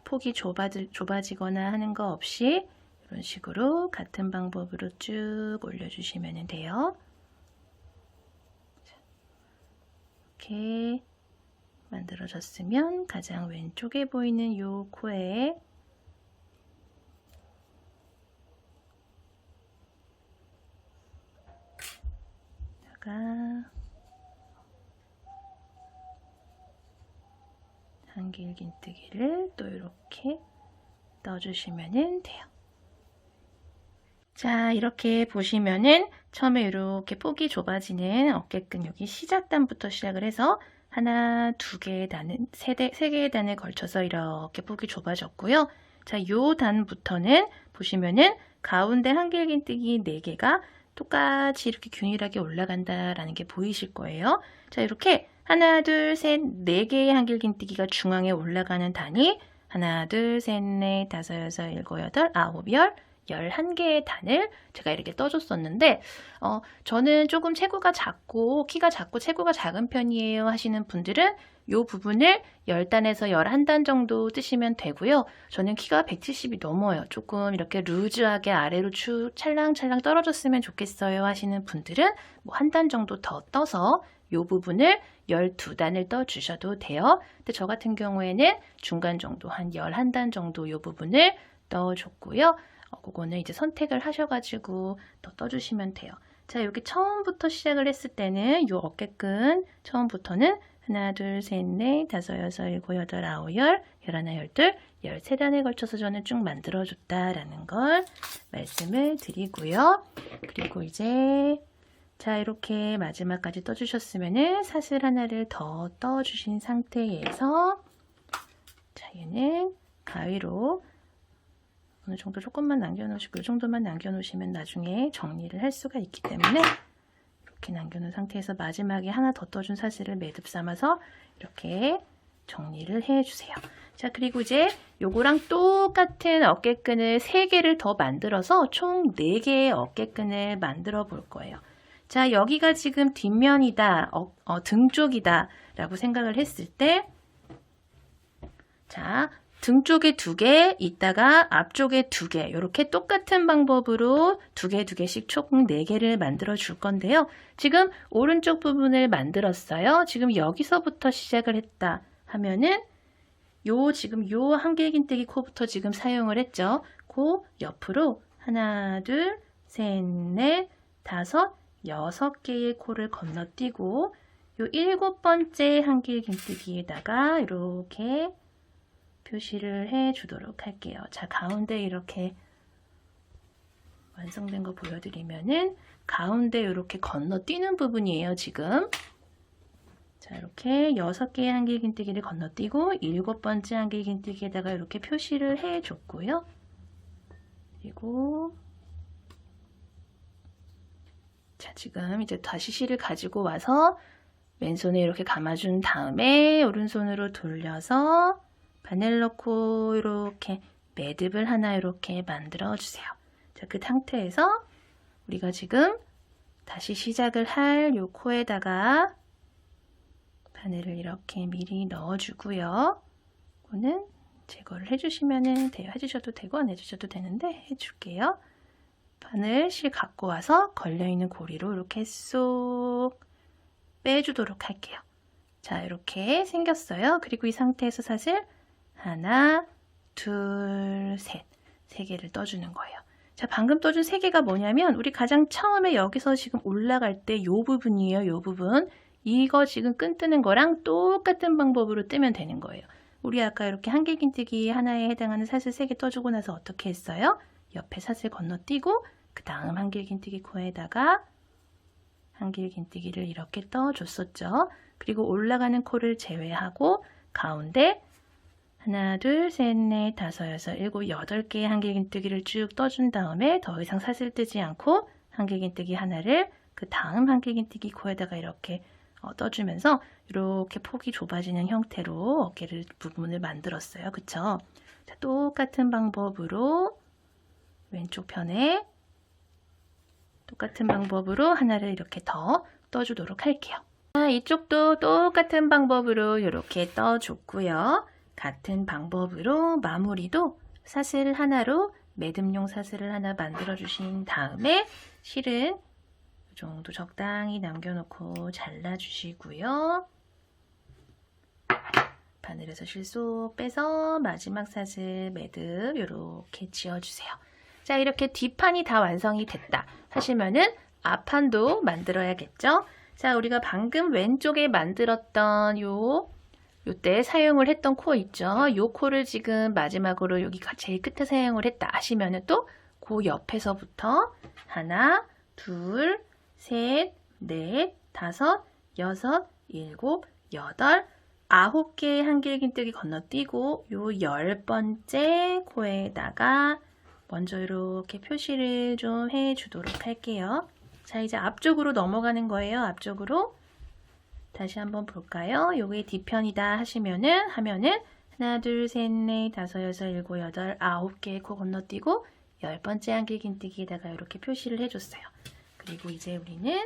폭이 좁아지거나 하는 거 없이 이런 식으로 같은 방법으로 쭉 올려주시면 돼요. 이렇게 만들어졌으면 가장 왼쪽에 보이는 요 코에 한길긴뜨기를 또 이렇게 넣어주시면 돼요. 자, 이렇게 보시면은 처음에 이렇게 폭이 좁아지는 어깨끈 여기 시작단부터 시작을 해서 하나, 2개의 단은, 3개의 단에 걸쳐서 이렇게 폭이 좁아졌고요. 자, 요 단부터는 보시면은 가운데 한길긴뜨기 4개가 똑같이 이렇게 균일하게 올라간다라는 게 보이실 거예요. 자, 이렇게 하나, 둘, 셋, 4개의 한길긴뜨기가 중앙에 올라가는 단이 하나, 둘, 셋, 넷, 다섯, 여섯, 일곱, 여덟, 아홉, 11개의 단을 제가 이렇게 떠줬었는데 저는 조금 체구가 작고 키가 작고 체구가 작은 편이에요 하시는 분들은 이 부분을 10단에서 11단 정도 뜨시면 되고요. 저는 키가 170이 넘어요. 조금 이렇게 루즈하게 아래로 쭉 찰랑찰랑 떨어졌으면 좋겠어요 하시는 분들은 뭐 한 단 정도 더 떠서 이 부분을 12단을 떠 주셔도 돼요. 근데 저 같은 경우에는 중간 정도 한 11단 정도 이 부분을 떠 줬고요. 그거는 이제 선택을 하셔가지고 더 떠주시면 돼요. 자, 여기 처음부터 시작을 했을 때는 이 어깨끈 처음부터는 하나, 둘, 셋, 넷, 다섯, 여섯, 일곱, 여덟, 아홉, 열, 열하나, 열둘, 13단에 걸쳐서 저는 쭉 만들어줬다라는 걸 말씀을 드리고요. 그리고 이제 자, 이렇게 마지막까지 떠주셨으면은 사슬 하나를 더 떠주신 상태에서 자, 얘는 가위로 어느 정도 조금만 남겨놓으시고 이 정도만 남겨놓으시면 나중에 정리를 할 수가 있기 때문에 이렇게 남겨놓은 상태에서 마지막에 하나 더 떠준 사슬을 매듭 삼아서 이렇게 정리를 해주세요. 자, 그리고 이제 요거랑 똑같은 어깨끈을 3개를 더 만들어서 총 4개의 어깨끈을 만들어 볼 거예요. 자, 여기가 지금 뒷면이다, 등 쪽이다 라고 생각을 했을 때 자, 등 쪽에 2개, 있다가 앞쪽에 2개, 이렇게 똑같은 방법으로 2개씩 총 4개를 만들어 줄 건데요. 지금 오른쪽 부분을 만들었어요. 지금 여기서부터 시작을 했다 하면은 지금 요 한길긴뜨기 코부터 지금 사용을 했죠. 그 옆으로 하나, 둘, 셋, 넷, 다섯, 6개의 코를 건너뛰고 요 7번째 한길긴뜨기에다가 이렇게 표시를 해 주도록 할게요. 자, 가운데 이렇게 완성된 거 보여드리면은 가운데 이렇게 건너뛰는 부분이에요, 지금. 자, 이렇게 6개의 한길긴뜨기를 건너뛰고 7번째 한길긴뜨기에다가 이렇게 표시를 해 줬고요. 그리고 자, 지금 이제 다시 실을 가지고 와서 왼손에 이렇게 감아준 다음에 오른손으로 돌려서 바늘 넣고 이렇게 매듭을 하나 이렇게 만들어 주세요. 자, 그 상태에서 우리가 지금 다시 시작을 할 요 코에다가 바늘을 이렇게 미리 넣어 주고요. 이거는 제거를 해주시면 돼요. 해주셔도 되고 안 해주셔도 되는데 해줄게요. 바늘 실 갖고 와서 걸려있는 고리로 이렇게 쏙 빼주도록 할게요. 자, 이렇게 생겼어요. 그리고 이 상태에서 사실 하나, 둘, 셋, 3개를 떠주는 거예요. 자, 방금 떠준 3개가 뭐냐면 우리 가장 처음에 여기서 지금 올라갈 때 이 부분이에요. 이 부분. 이거 지금 끈 뜨는 거랑 똑같은 방법으로 뜨면 되는 거예요. 우리 아까 이렇게 한길긴뜨기 하나에 해당하는 사슬 3개 떠주고 나서 어떻게 했어요? 옆에 사슬 건너뛰고 그 다음 한길긴뜨기 코에다가 한길긴뜨기를 이렇게 떠줬었죠. 그리고 올라가는 코를 제외하고 가운데 하나, 둘, 셋, 넷, 다섯, 여섯, 일곱, 8개의 한길긴뜨기를 쭉 떠준 다음에 더 이상 사슬 뜨지 않고 한길긴뜨기 하나를 그 다음 한길긴뜨기 코에다가 이렇게 떠주면서 이렇게 폭이 좁아지는 형태로 어깨를 부분을 만들었어요. 그쵸? 자, 똑같은 방법으로 왼쪽 편에 똑같은 방법으로 하나를 이렇게 더 떠주도록 할게요. 자, 이쪽도 똑같은 방법으로 이렇게 떠줬고요. 같은 방법으로 마무리도 사슬 하나로 매듭용 사슬을 하나 만들어 주신 다음에 실은 이 정도 적당히 남겨놓고 잘라주시고요. 바늘에서 실 쏙 빼서 마지막 사슬 매듭 이렇게 지어주세요. 자, 이렇게 뒷판이 다 완성이 됐다 하시면은 앞판도 만들어야겠죠? 자, 우리가 방금 왼쪽에 만들었던 요때 사용을 했던 코 있죠? 요 코를 지금 마지막으로 여기가 제일 끝에 사용을 했다 하시면은 또 그 옆에서부터 하나, 둘, 셋, 넷, 다섯, 여섯, 일곱, 여덟, 9개의 한길긴뜨기 건너뛰고 요 10번째 코에다가 먼저 이렇게 표시를 좀 해주도록 할게요. 자, 이제 앞쪽으로 넘어가는 거예요. 앞쪽으로. 다시 한번 볼까요? 요게 뒤편이다 하시면은 하나, 둘, 셋, 넷, 다섯, 여섯, 일곱, 여덟, 9개의 코 건너뛰고 10번째 한길긴뜨기에다가 이렇게 표시를 해줬어요. 그리고 이제 우리는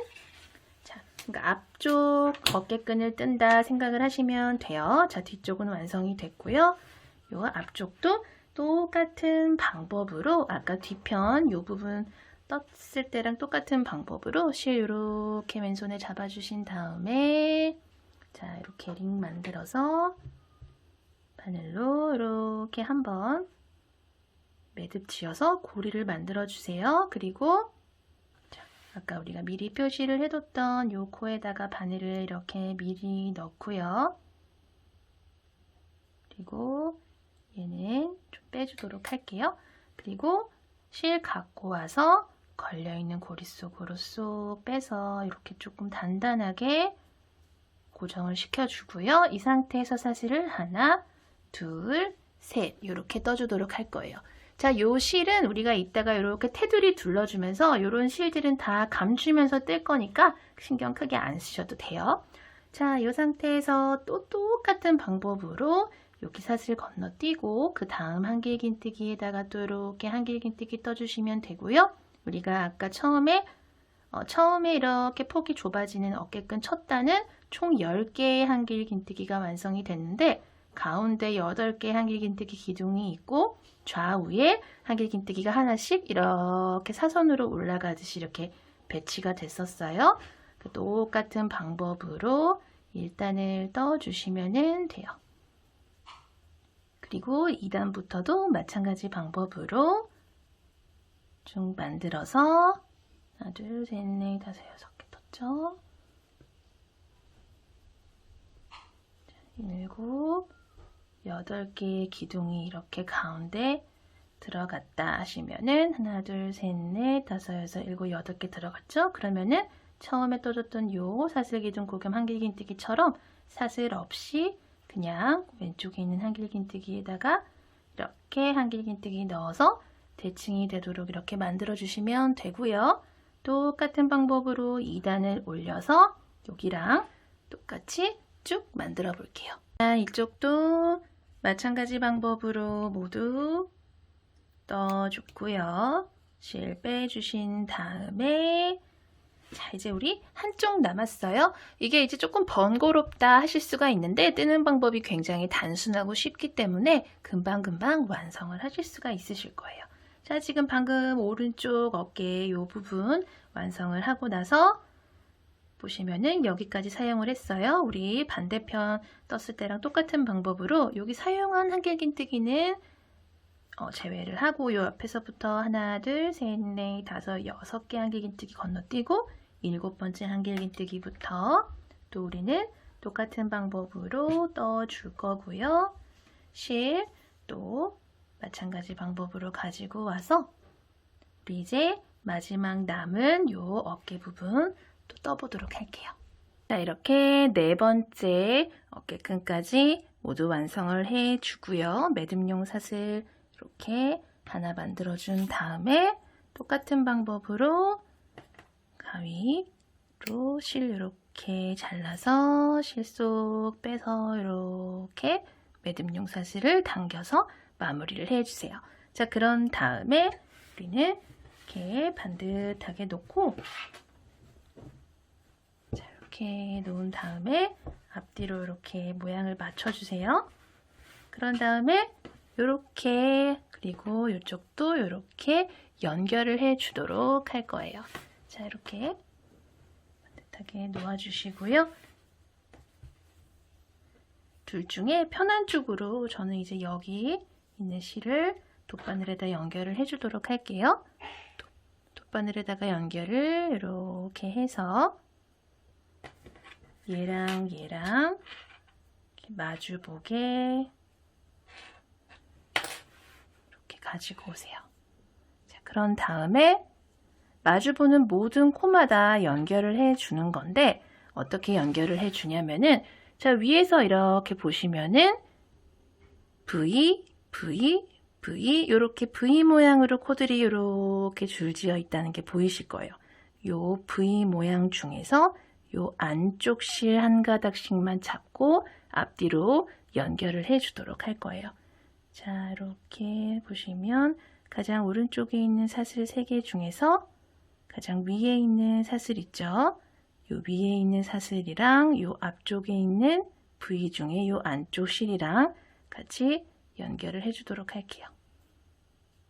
그러니까 앞쪽 어깨끈을 뜬다 생각을 하시면 돼요. 자, 뒤쪽은 완성이 됐고요. 요 앞쪽도 똑같은 방법으로 아까 뒤편 요 부분 떴을 때랑 똑같은 방법으로 실 이렇게 왼손에 잡아주신 다음에 자, 이렇게 링 만들어서 바늘로 이렇게 한번 매듭 지어서 고리를 만들어 주세요. 그리고 자, 아까 우리가 미리 표시를 해뒀던 요 코에다가 바늘을 이렇게 미리 넣고요. 그리고 얘는 좀 빼주도록 할게요. 그리고 실 갖고 와서 걸려있는 고리 속으로 쏙 빼서 이렇게 조금 단단하게 고정을 시켜주고요. 이 상태에서 사슬을 하나, 둘, 셋 이렇게 떠주도록 할 거예요. 자, 요 실은 우리가 이따가 이렇게 테두리 둘러주면서 이런 실들은 다 감추면서 뜰 거니까 신경 크게 안 쓰셔도 돼요. 자, 이 상태에서 또 똑같은 방법으로 여기 사슬 건너뛰고 그 다음 한길긴뜨기에다가 또 이렇게 한길긴뜨기 떠주시면 되고요. 우리가 아까 처음에 이렇게 폭이 좁아지는 어깨끈 쳤다는 총 10개의 한길긴뜨기가 완성이 됐는데 가운데 8개의 한길긴뜨기 기둥이 있고 좌우에 한길긴뜨기가 하나씩 이렇게 사선으로 올라가듯이 이렇게 배치가 됐었어요. 똑같은 방법으로 1단을 떠주시면 돼요. 그리고 2단부터도 마찬가지 방법으로 쭉 만들어서 하나, 둘, 셋, 넷, 다섯, 6개 떴죠. 7, 8개의 기둥이 이렇게 가운데 들어갔다 하시면은 하나, 둘, 셋, 넷, 다섯, 여섯, 7, 8개 들어갔죠? 그러면은 처음에 떠줬던 요 사슬 기둥 고겸 한길긴뜨기처럼 사슬 없이 그냥 왼쪽에 있는 한길긴뜨기에다가 이렇게 한길긴뜨기 넣어서 대칭이 되도록 이렇게 만들어 주시면 되고요. 똑같은 방법으로 2단을 올려서 여기랑 똑같이 쭉 만들어 볼게요. 자, 이쪽도 마찬가지 방법으로 모두 떠줬고요. 실 빼주신 다음에 자, 이제 우리 한쪽 남았어요. 이게 이제 조금 번거롭다 하실 수가 있는데 뜨는 방법이 굉장히 단순하고 쉽기 때문에 금방금방 완성을 하실 수가 있으실 거예요. 자, 지금 방금 오른쪽 어깨 이 부분 완성을 하고 나서 보시면은 여기까지 사용을 했어요. 우리 반대편 떴을 때랑 똑같은 방법으로 여기 사용한 한길긴뜨기는 제외를 하고 요 앞에서부터 하나, 둘, 셋, 넷, 다섯, 6개 한길긴뜨기 건너뛰고 7번째 한길긴뜨기부터 또 우리는 똑같은 방법으로 떠줄 거고요. 실 또 마찬가지 방법으로 가지고 와서 우리 이제 마지막 남은 요 어깨 부분 또 떠보도록 할게요. 자, 이렇게 4번째 어깨끈까지 모두 완성을 해주고요. 매듭용 사슬 이렇게 하나 만들어준 다음에 똑같은 방법으로 가위로 실 이렇게 잘라서 실 속 빼서 이렇게 매듭용 사슬을 당겨서 마무리를 해주세요. 자, 그런 다음에 우리는 이렇게 반듯하게 놓고 자, 이렇게 놓은 다음에 앞뒤로 이렇게 모양을 맞춰주세요. 그런 다음에 이렇게 그리고 이쪽도 이렇게 연결을 해주도록 할 거예요. 자, 이렇게 반듯하게 놓아주시고요. 둘 중에 편한 쪽으로 저는 이제 여기 있는 실을 돗바늘에다 연결을 해주도록 할게요. 돗바늘에다가 연결을 이렇게 해서 얘랑 이렇게 마주보게 이렇게 가지고 오세요. 자, 그런 다음에 마주보는 모든 코마다 연결을 해주는 건데 어떻게 연결을 해주냐면은 자, 위에서 이렇게 보시면은 V, V, V 이렇게 V 모양으로 코들이 이렇게 줄지어 있다는 게 보이실 거예요. 요 V 모양 중에서 요 안쪽 실 한 가닥씩만 잡고 앞뒤로 연결을 해주도록 할 거예요. 자, 이렇게 보시면 가장 오른쪽에 있는 사슬 3개 중에서 가장 위에 있는 사슬 있죠? 요 위에 있는 사슬이랑 요 앞쪽에 있는 V 중에 요 안쪽 실이랑 같이 연결을 해주도록 할게요.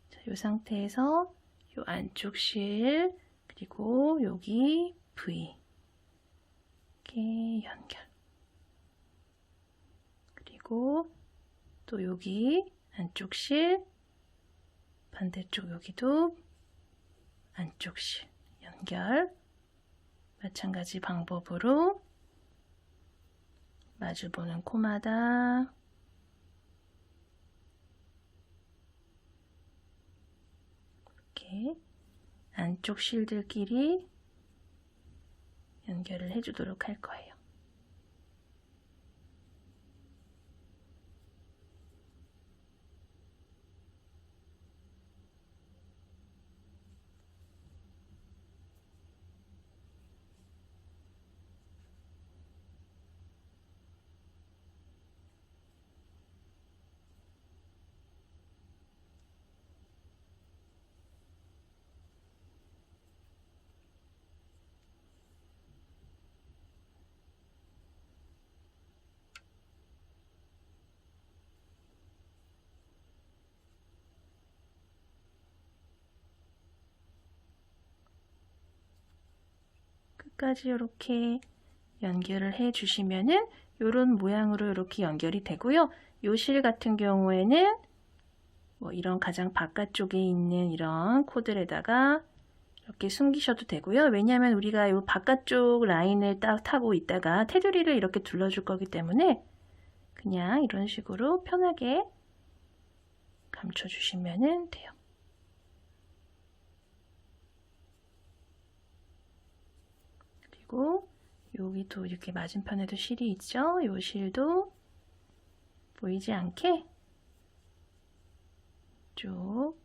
자, 요 상태에서 요 안쪽 실 그리고 여기 V 이렇게 연결. 그리고 또 여기 안쪽 실, 반대쪽 여기도 안쪽 실 연결. 마찬가지 방법으로 마주보는 코마다 이렇게 안쪽 실들끼리 연결을 해주도록 할 거예요. 끝까지 이렇게 연결을 해 주시면은 이런 모양으로 이렇게 연결이 되고요. 요 실 같은 경우에는 뭐 이런 가장 바깥쪽에 있는 이런 코드에다가 이렇게 숨기셔도 되고요. 왜냐하면 우리가 이 바깥쪽 라인을 딱 타고 있다가 테두리를 이렇게 둘러줄 거기 때문에 그냥 이런 식으로 편하게 감춰주시면 돼요. 그리고 여기도 이렇게 맞은편에도 실이 있죠. 이 실도 보이지 않게 쭉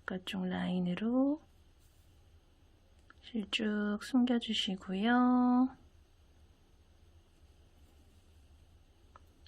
바깥쪽 라인으로 실 쭉 숨겨주시고요.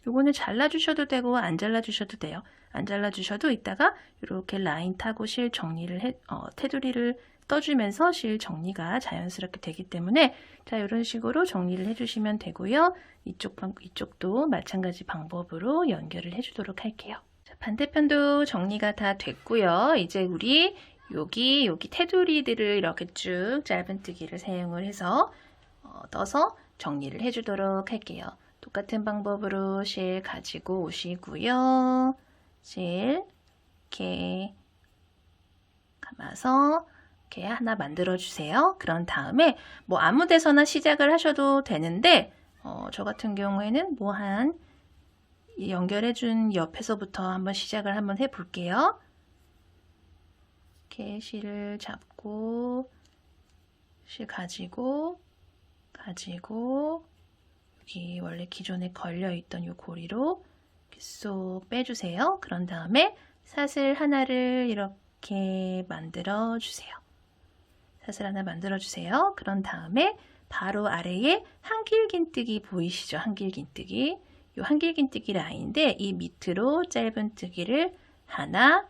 요거는 잘라주셔도 되고 안 잘라주셔도 돼요. 안 잘라주셔도 이따가 이렇게 라인 타고 실 정리를 테두리를 떠주면서 실 정리가 자연스럽게 되기 때문에 자 이런 식으로 정리를 해주시면 되고요. 이쪽도 마찬가지 방법으로 연결을 해주도록 할게요. 자, 반대편도 정리가 다 됐고요. 이제 우리 여기 테두리들을 이렇게 쭉 짧은뜨기를 사용을 해서 떠서 정리를 해주도록 할게요. 똑같은 방법으로 실 가지고 오시고요. 실 이렇게 감아서 이렇게 하나 만들어 주세요. 그런 다음에 뭐 아무 데서나 시작을 하셔도 되는데 저 같은 경우에는 뭐 한 연결해 준 옆에서부터 한번 시작을 한번 해 볼게요. 이렇게 실을 잡고 실 가지고 여기 원래 기존에 걸려있던 이 고리로 이렇게 쏙 빼주세요. 그런 다음에 사슬 하나를 이렇게 만들어 주세요. 사슬 하나 만들어 주세요. 그런 다음에 바로 아래에 한길긴뜨기 보이시죠? 한길긴뜨기. 이 한길긴뜨기 라인인데 이 밑으로 짧은뜨기를 하나,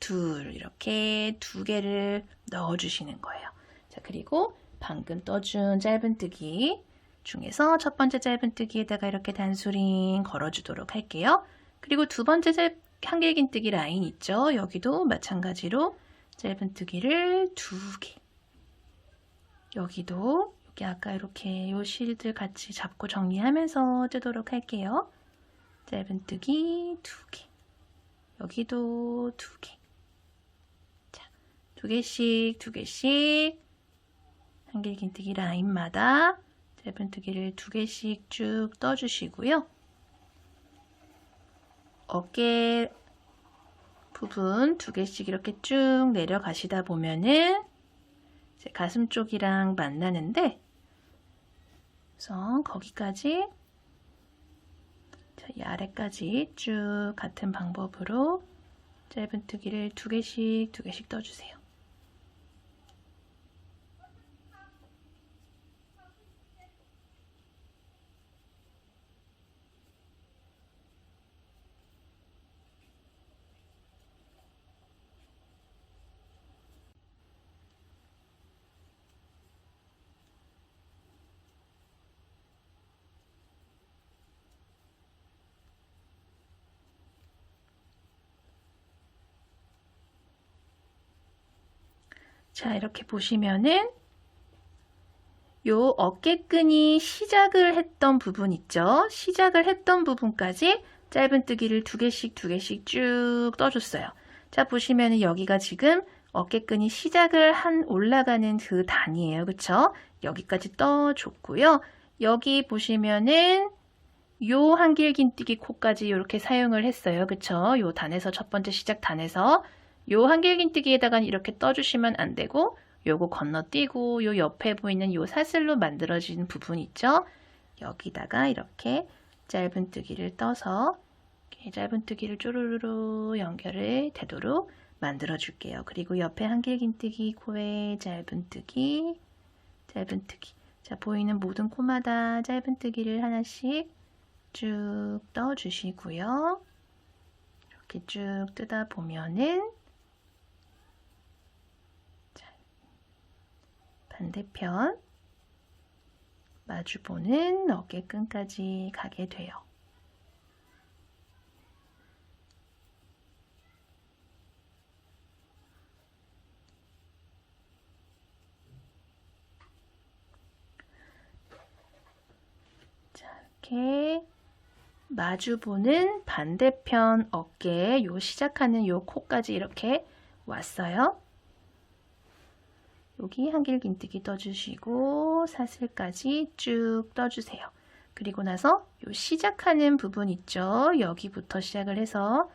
둘 이렇게 두 개를 넣어 주시는 거예요. 자, 그리고 방금 떠준 짧은뜨기 중에서 첫 번째 짧은뜨기에다가 이렇게 단수링 걸어주도록 할게요. 그리고 두 번째 한길긴뜨기 라인 있죠? 여기도 마찬가지로 짧은뜨기를 두 개. 여기도 여기 아까 이렇게 요 실들 같이 잡고 정리하면서 뜨도록 할게요. 짧은뜨기 두 개. 여기도 두 개. 자, 두 개씩 한길긴뜨기 라인마다 짧은뜨기를 두 개씩 쭉 떠주시고요. 어깨 부분 두 개씩 이렇게 쭉 내려가시다 보면은 이제 가슴 쪽이랑 만나는데 우선 거기까지 이 아래까지 쭉 같은 방법으로 짧은뜨기를 두 개씩 떠주세요. 자, 이렇게 보시면은 요 어깨끈이 시작을 했던 부분 있죠? 시작을 했던 부분까지 짧은뜨기를 두 개씩 쭉 떠줬어요. 자, 보시면 여기가 지금 어깨끈이 시작을 한 올라가는 그 단이에요. 그쵸? 여기까지 떠줬고요. 여기 보시면은 요 한길긴뜨기 코까지 이렇게 사용을 했어요. 그쵸? 요 단에서 첫 번째 시작 단에서 요 한길긴뜨기에다가 이렇게 떠주시면 안 되고 요거 건너뛰고 요 옆에 보이는 요 사슬로 만들어진 부분 있죠? 여기다가 이렇게 짧은뜨기를 떠서 짧은뜨기를 쪼르르 연결을 되도록 만들어 줄게요. 그리고 옆에 한길긴뜨기 코에 짧은뜨기 자, 보이는 모든 코마다 짧은뜨기를 하나씩 쭉 떠 주시고요. 이렇게 쭉 뜨다 보면은 반대편 마주보는 어깨끈까지 가게 돼요. 자, 이렇게 마주보는 반대편 어깨 요 시작하는 요 코까지 이렇게 왔어요. 여기 한길긴뜨기 떠주시고 사슬까지 쭉 떠주세요. 그리고 나서 요 시작하는 부분 있죠? 여기부터 시작을 해서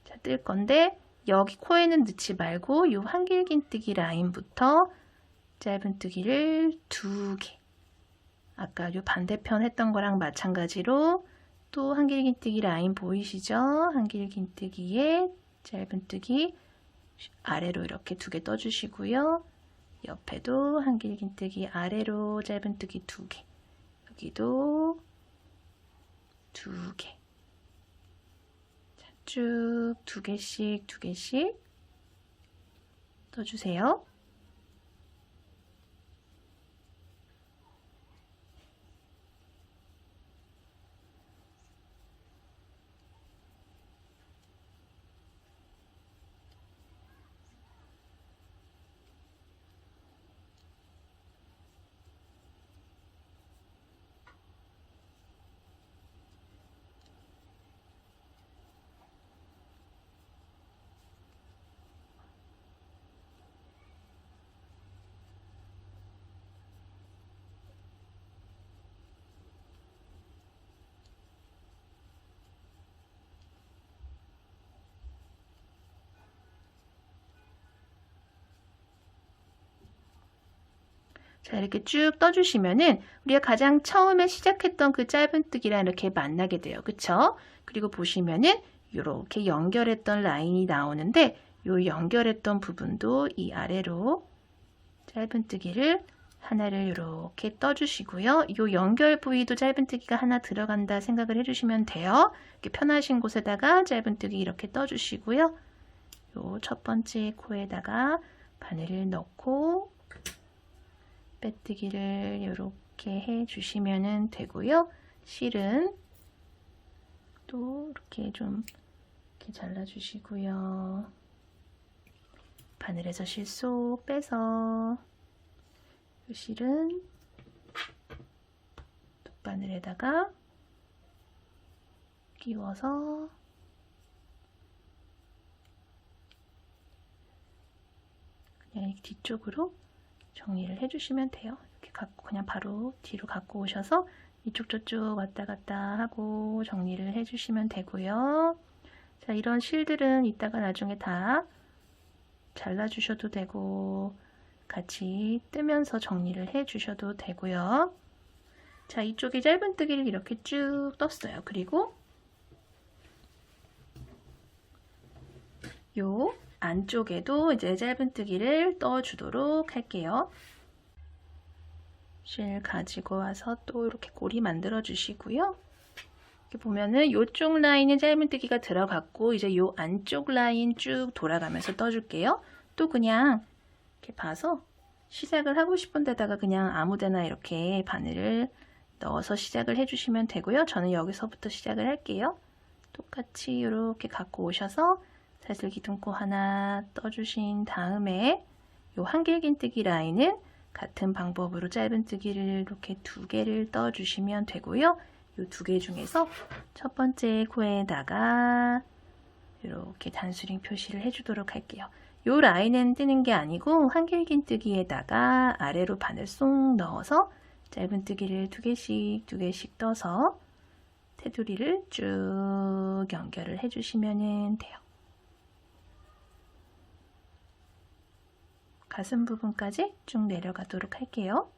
자, 뜰 건데 여기 코에는 넣지 말고 요 한길긴뜨기 라인부터 짧은뜨기를 2개 아까 요 반대편 했던 거랑 마찬가지로 또 한길긴뜨기 라인 보이시죠? 한길긴뜨기에 짧은뜨기 아래로 이렇게 2개 떠주시고요. 옆에도 한길긴뜨기 아래로 짧은뜨기 2개 여기도 2개 쭉 2개씩 떠주세요. 자, 이렇게 쭉 떠주시면은 우리가 가장 처음에 시작했던 그 짧은뜨기랑 이렇게 만나게 돼요. 그쵸? 그리고 보시면은 이렇게 연결했던 라인이 나오는데 이 연결했던 부분도 이 아래로 짧은뜨기를 하나를 이렇게 떠주시고요. 이 연결 부위도 짧은뜨기가 하나 들어간다 생각을 해주시면 돼요. 이렇게 편하신 곳에다가 짧은뜨기 이렇게 떠주시고요. 요 첫 번째 코에다가 바늘을 넣고 빼뜨기를 이렇게 해주시면 되고요. 실은 또 이렇게 좀 이렇게 잘라주시고요. 바늘에서 실 쏙 빼서 이 실은 돗바늘에다가 끼워서 그냥 뒤쪽으로 정리를 해주시면 돼요. 이렇게 갖고 그냥 바로 뒤로 갖고 오셔서 이쪽 저쪽 왔다 갔다 하고 정리를 해주시면 되고요. 자, 이런 실들은 이따가 나중에 다 잘라주셔도 되고 같이 뜨면서 정리를 해주셔도 되고요. 자, 이쪽에 짧은뜨기를 이렇게 쭉 떴어요. 그리고 요 안쪽에도 이제 짧은뜨기를 떠주도록 할게요. 실 가지고 와서 또 이렇게 고리 만들어 주시고요. 이렇게 보면은 이쪽 라인은 짧은뜨기가 들어갔고 이제 요 안쪽 라인 쭉 돌아가면서 떠줄게요. 또 그냥 이렇게 봐서 시작을 하고 싶은 데다가 그냥 아무데나 이렇게 바늘을 넣어서 시작을 해주시면 되고요. 저는 여기서부터 시작을 할게요. 똑같이 이렇게 갖고 오셔서 사슬 기둥코 하나 떠주신 다음에 요 한길긴뜨기 라인은 같은 방법으로 짧은뜨기를 이렇게 2개를 떠주시면 되고요. 이 2개 중에서 첫 번째 코에다가 이렇게 단수링 표시를 해주도록 할게요. 이 라인은 뜨는 게 아니고 한길긴뜨기에다가 아래로 바늘 쏙 넣어서 짧은뜨기를 2개씩 떠서 테두리를 쭉 연결을 해주시면 돼요. 가슴 부분까지 쭉 내려가도록 할게요.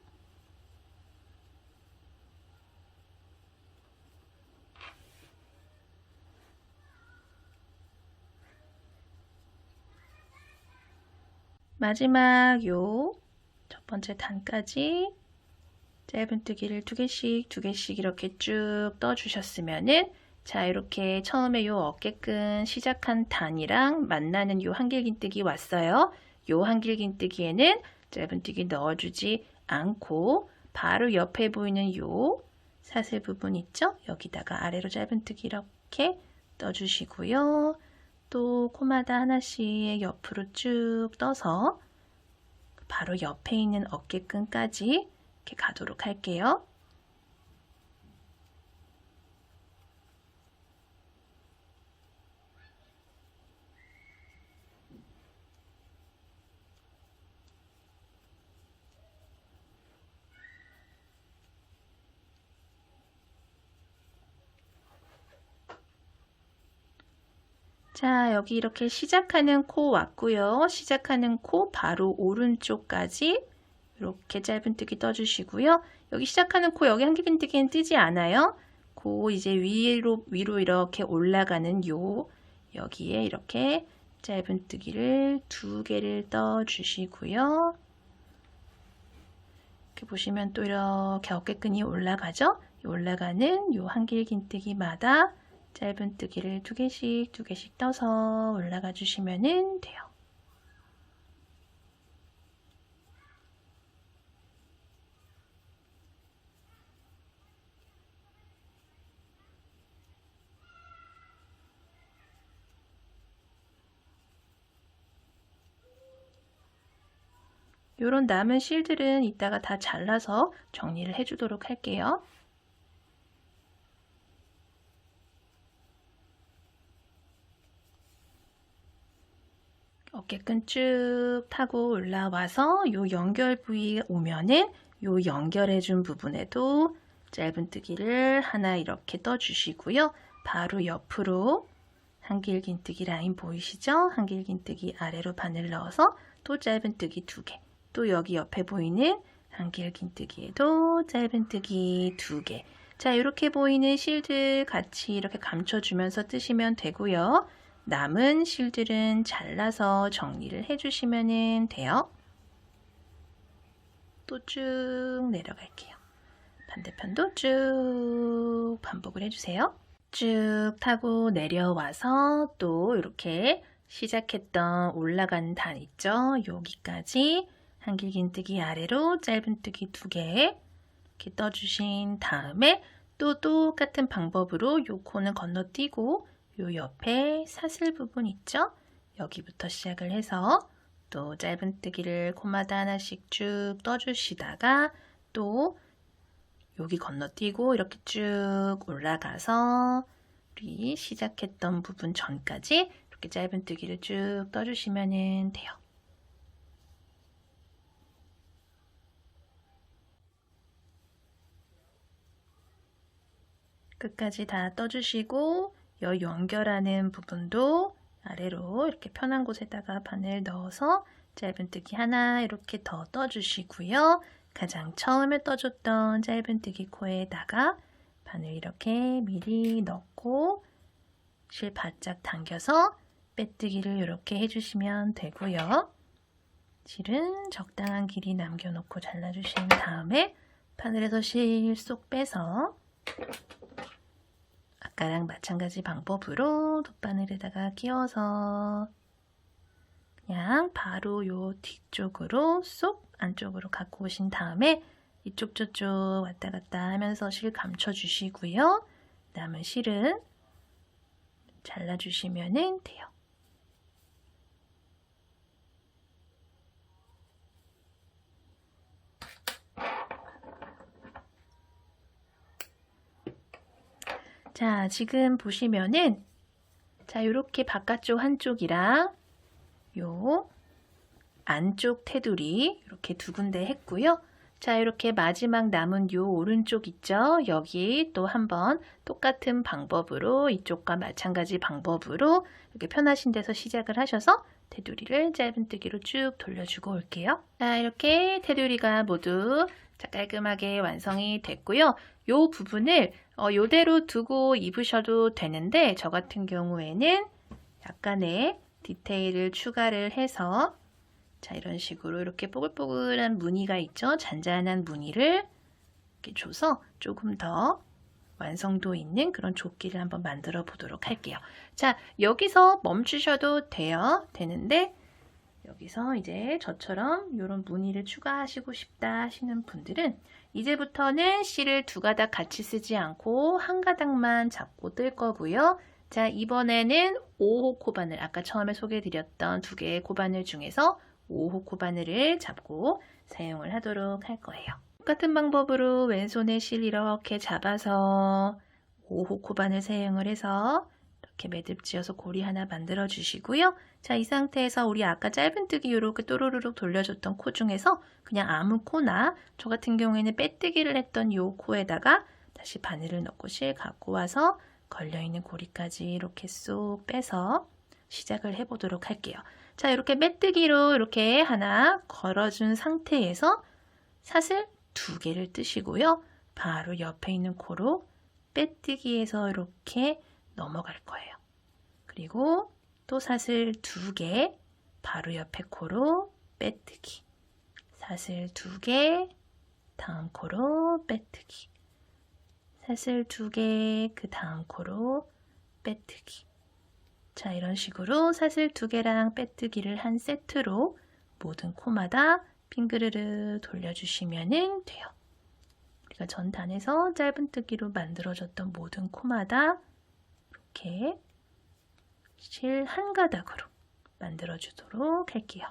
마지막 요 첫 번째 단까지 짧은뜨기를 2개씩 이렇게 쭉 떠주셨으면은 자, 이렇게 처음에 요 어깨끈 시작한 단이랑 만나는 요 한길긴뜨기 왔어요. 요 한길긴뜨기에는 짧은뜨기 넣어주지 않고 바로 옆에 보이는 요 사슬 부분 있죠? 여기다가 아래로 짧은뜨기 이렇게 떠주시고요. 또 코마다 하나씩 옆으로 쭉 떠서 바로 옆에 있는 어깨끈까지 이렇게 가도록 할게요. 자, 여기 이렇게 시작하는 코 왔고요. 시작하는 코 바로 오른쪽까지 이렇게 짧은뜨기 떠주시고요. 여기 시작하는 코 여기 한길긴뜨기는 뜨지 않아요. 그 이제 위로 이렇게 올라가는 요 여기에 이렇게 짧은뜨기를 2개를 떠주시고요. 이렇게 보시면 또 이렇게 어깨끈이 올라가죠. 올라가는 요 한길긴뜨기마다 짧은뜨기를 2개씩 떠서 올라가 주시면 돼요. 요런 남은 실들은 이따가 다 잘라서 정리를 해주도록 할게요. 어깨끈 쭉 타고 올라와서 요 연결 부위에 오면은 요 연결해준 부분에도 짧은뜨기를 하나 이렇게 떠주시고요. 바로 옆으로 한길긴뜨기 라인 보이시죠? 한길긴뜨기 아래로 바늘 넣어서 또 짧은뜨기 2개. 또 여기 옆에 보이는 한길긴뜨기에도 짧은뜨기 2개. 자, 이렇게 보이는 실들 같이 이렇게 감춰주면서 뜨시면 되고요. 남은 실들은 잘라서 정리를 해주시면 돼요. 또 쭉 내려갈게요. 반대편도 쭉 반복을 해주세요. 쭉 타고 내려와서 또 이렇게 시작했던 올라간 단 있죠? 여기까지 한길긴뜨기 아래로 짧은뜨기 2개 이렇게 떠주신 다음에 또 똑같은 방법으로 요 코는 건너뛰고 요 옆에 사슬 부분 있죠? 여기부터 시작을 해서 또 짧은뜨기를 코마다 하나씩 쭉 떠주시다가 또 여기 건너뛰고 이렇게 쭉 올라가서 우리 시작했던 부분 전까지 이렇게 짧은뜨기를 쭉 떠주시면 돼요. 끝까지 다 떠주시고 여 연결하는 부분도 아래로 이렇게 편한 곳에다가 바늘 넣어서 짧은뜨기 하나 이렇게 더 떠주시고요. 가장 처음에 떠줬던 짧은뜨기 코에다가 바늘 이렇게 미리 넣고 실 바짝 당겨서 빼뜨기를 이렇게 해주시면 되고요. 실은 적당한 길이 남겨놓고 잘라주신 다음에 바늘에서 실 쏙 빼서 아까랑 마찬가지 방법으로 돗바늘에다가 끼워서 그냥 바로 요 뒤쪽으로 쏙 안쪽으로 갖고 오신 다음에 이쪽 저쪽 왔다 갔다 하면서 실 감춰주시고요. 남은 실은 잘라주시면 돼요. 자, 지금 보시면은 자, 요렇게 바깥쪽 한쪽이랑 요 안쪽 테두리 이렇게 두 군데 했고요. 자, 이렇게 마지막 남은 요 오른쪽 있죠? 여기 또 한번 똑같은 방법으로 이쪽과 마찬가지 방법으로 이렇게 편하신 데서 시작을 하셔서 테두리를 짧은뜨기로 쭉 돌려주고 올게요. 자, 이렇게 테두리가 모두 자, 깔끔하게 완성이 됐고요. 요 부분을 요대로 두고 입으셔도 되는데 저 같은 경우에는 약간의 디테일을 추가를 해서 자, 이런 식으로 이렇게 뽀글뽀글한 무늬가 있죠? 잔잔한 무늬를 이렇게 줘서 조금 더 완성도 있는 그런 조끼를 한번 만들어 보도록 할게요. 자, 여기서 멈추셔도 되는데 여기서 이제 저처럼 이런 무늬를 추가하시고 싶다 하시는 분들은 이제부터는 실을 두 가닥 같이 쓰지 않고 한 가닥만 잡고 뜰 거고요. 자, 이번에는 5호 코바늘, 아까 처음에 소개해드렸던 두 개의 코바늘 중에서 5호 코바늘을 잡고 사용을 하도록 할 거예요. 똑같은 방법으로 왼손에 실 이렇게 잡아서 5호 코바늘 사용을 해서 이렇게 매듭 지어서 고리 하나 만들어 주시고요. 자, 이 상태에서 우리 아까 짧은뜨기 이렇게 또르르륵 돌려줬던 코 중에서 그냥 아무 코나 저 같은 경우에는 빼뜨기를 했던 이 코에다가 다시 바늘을 넣고 실 갖고 와서 걸려있는 고리까지 이렇게 쏙 빼서 시작을 해보도록 할게요. 자, 이렇게 빼뜨기로 이렇게 하나 걸어준 상태에서 사슬 두 개를 뜨시고요. 바로 옆에 있는 코로 빼뜨기에서 이렇게 넘어갈 거예요. 그리고 또 사슬 두 개, 바로 옆에 코로 빼뜨기. 사슬 두 개, 다음 코로 빼뜨기. 사슬 두 개, 그 다음 코로 빼뜨기. 자, 이런 식으로 사슬 두 개랑 빼뜨기를 한 세트로 모든 코마다 빙그르르 돌려주시면 돼요. 우리가 전단에서 짧은뜨기로 만들어줬던 모든 코마다 이렇게 실 한 가닥으로 만들어주도록 할게요.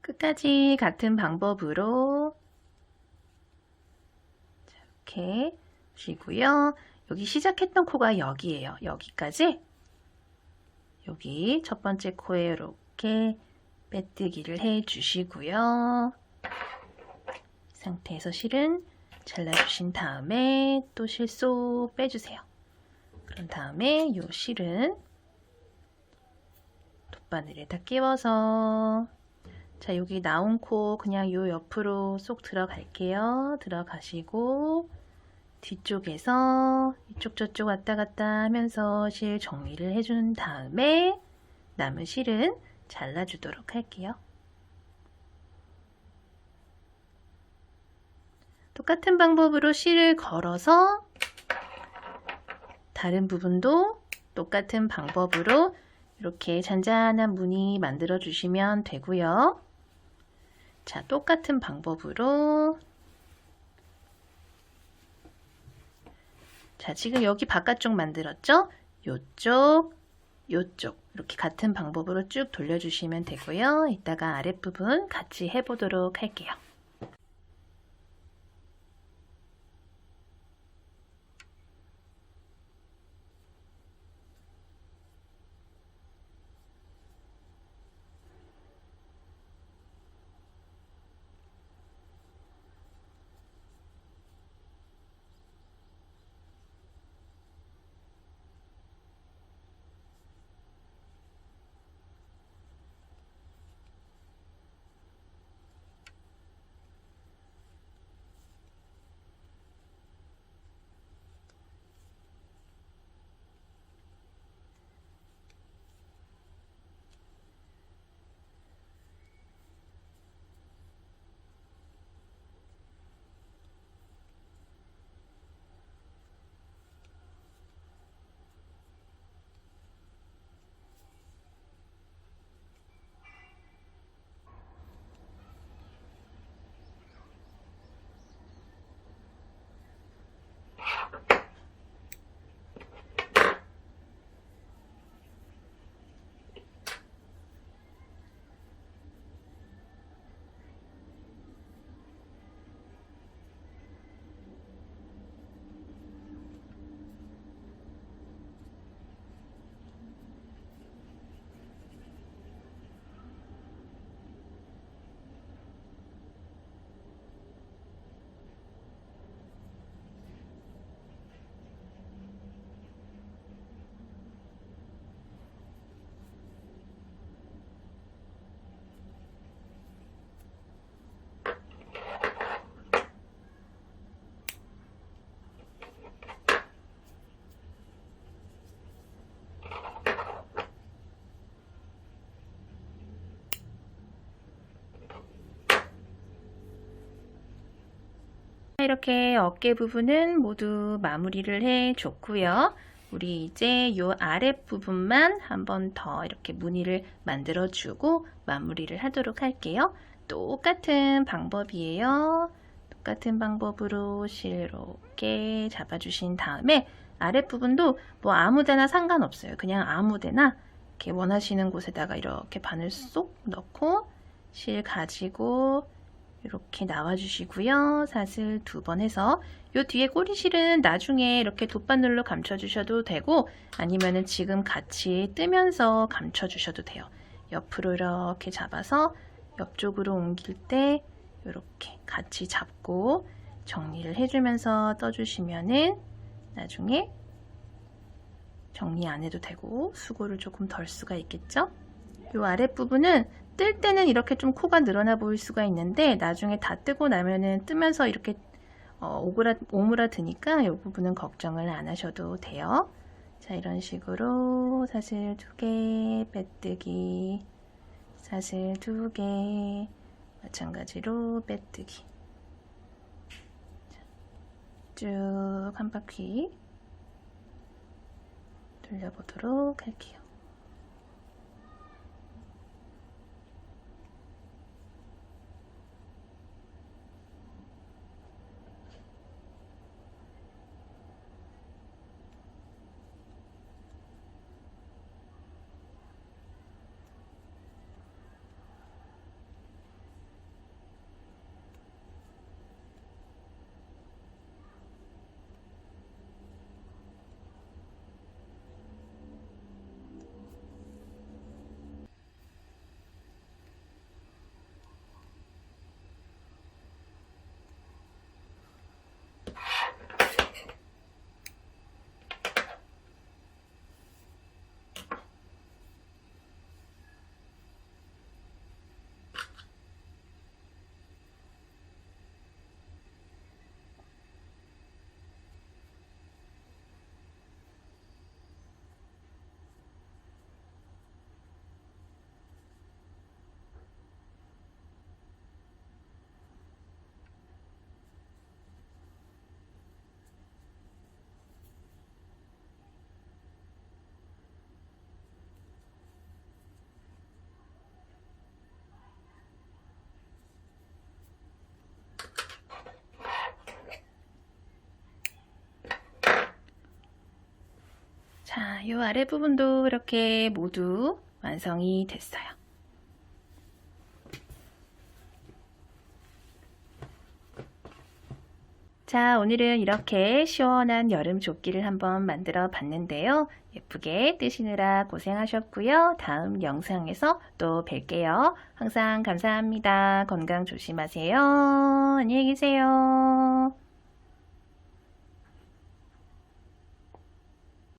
끝까지 같은 방법으로 이렇게 보시고요. 여기 시작했던 코가 여기예요. 여기까지 여기 첫 번째 코에 이렇게 빼뜨기를 해 주시고요. 이 상태에서 실은 잘라주신 다음에 또 실 쏙 빼주세요. 그런 다음에 이 실은 돗바늘에다 끼워서 자, 여기 나온 코 그냥 요 옆으로 쏙 들어갈게요. 들어가시고 뒤쪽에서 이쪽 저쪽 왔다 갔다 하면서 실 정리를 해준 다음에 남은 실은 잘라주도록 할게요. 똑같은 방법으로 실을 걸어서 다른 부분도 똑같은 방법으로 이렇게 잔잔한 무늬 만들어 주시면 되고요. 자, 똑같은 방법으로 자, 지금 여기 바깥쪽 만들었죠? 요쪽, 요쪽 이렇게 같은 방법으로 쭉 돌려주시면 되고요. 이따가 아랫부분 같이 해보도록 할게요. 이렇게 어깨 부분은 모두 마무리를 해 줬고요. 우리 이제 요 아랫 부분만 한 번 더 이렇게 무늬를 만들어 주고 마무리를 하도록 할게요. 똑같은 방법이에요. 똑같은 방법으로 이렇게 잡아주신 다음에 아랫부분도 뭐 아무데나 상관없어요. 그냥 아무데나 이렇게 원하시는 곳에다가 이렇게 바늘 쏙 넣고 실 가지고 이렇게 나와주시고요. 사슬 2번 해서 요 뒤에 꼬리실은 나중에 이렇게 돗바늘로 감춰주셔도 되고 아니면은 지금 같이 뜨면서 감춰주셔도 돼요. 옆으로 이렇게 잡아서 옆쪽으로 옮길 때 이렇게 같이 잡고 정리를 해주면서 떠주시면은 나중에 정리 안 해도 되고 수고를 조금 덜 수가 있겠죠? 이 아랫부분은 뜰 때는 이렇게 좀 코가 늘어나 보일 수가 있는데 나중에 다 뜨고 나면은 뜨면서 이렇게 오므라드니까 이 부분은 걱정을 안 하셔도 돼요. 자, 이런 식으로 사슬 2개 빼뜨기, 사슬 2개 마찬가지로 빼뜨기 쭉 한 바퀴 돌려보도록 할게요. 자, 이 아래 부분도 이렇게 모두 완성이 됐어요. 자, 오늘은 이렇게 시원한 여름 조끼를 한번 만들어 봤는데요. 예쁘게 뜨시느라 고생하셨고요. 다음 영상에서 또 뵐게요. 항상 감사합니다. 건강 조심하세요. 안녕히 계세요.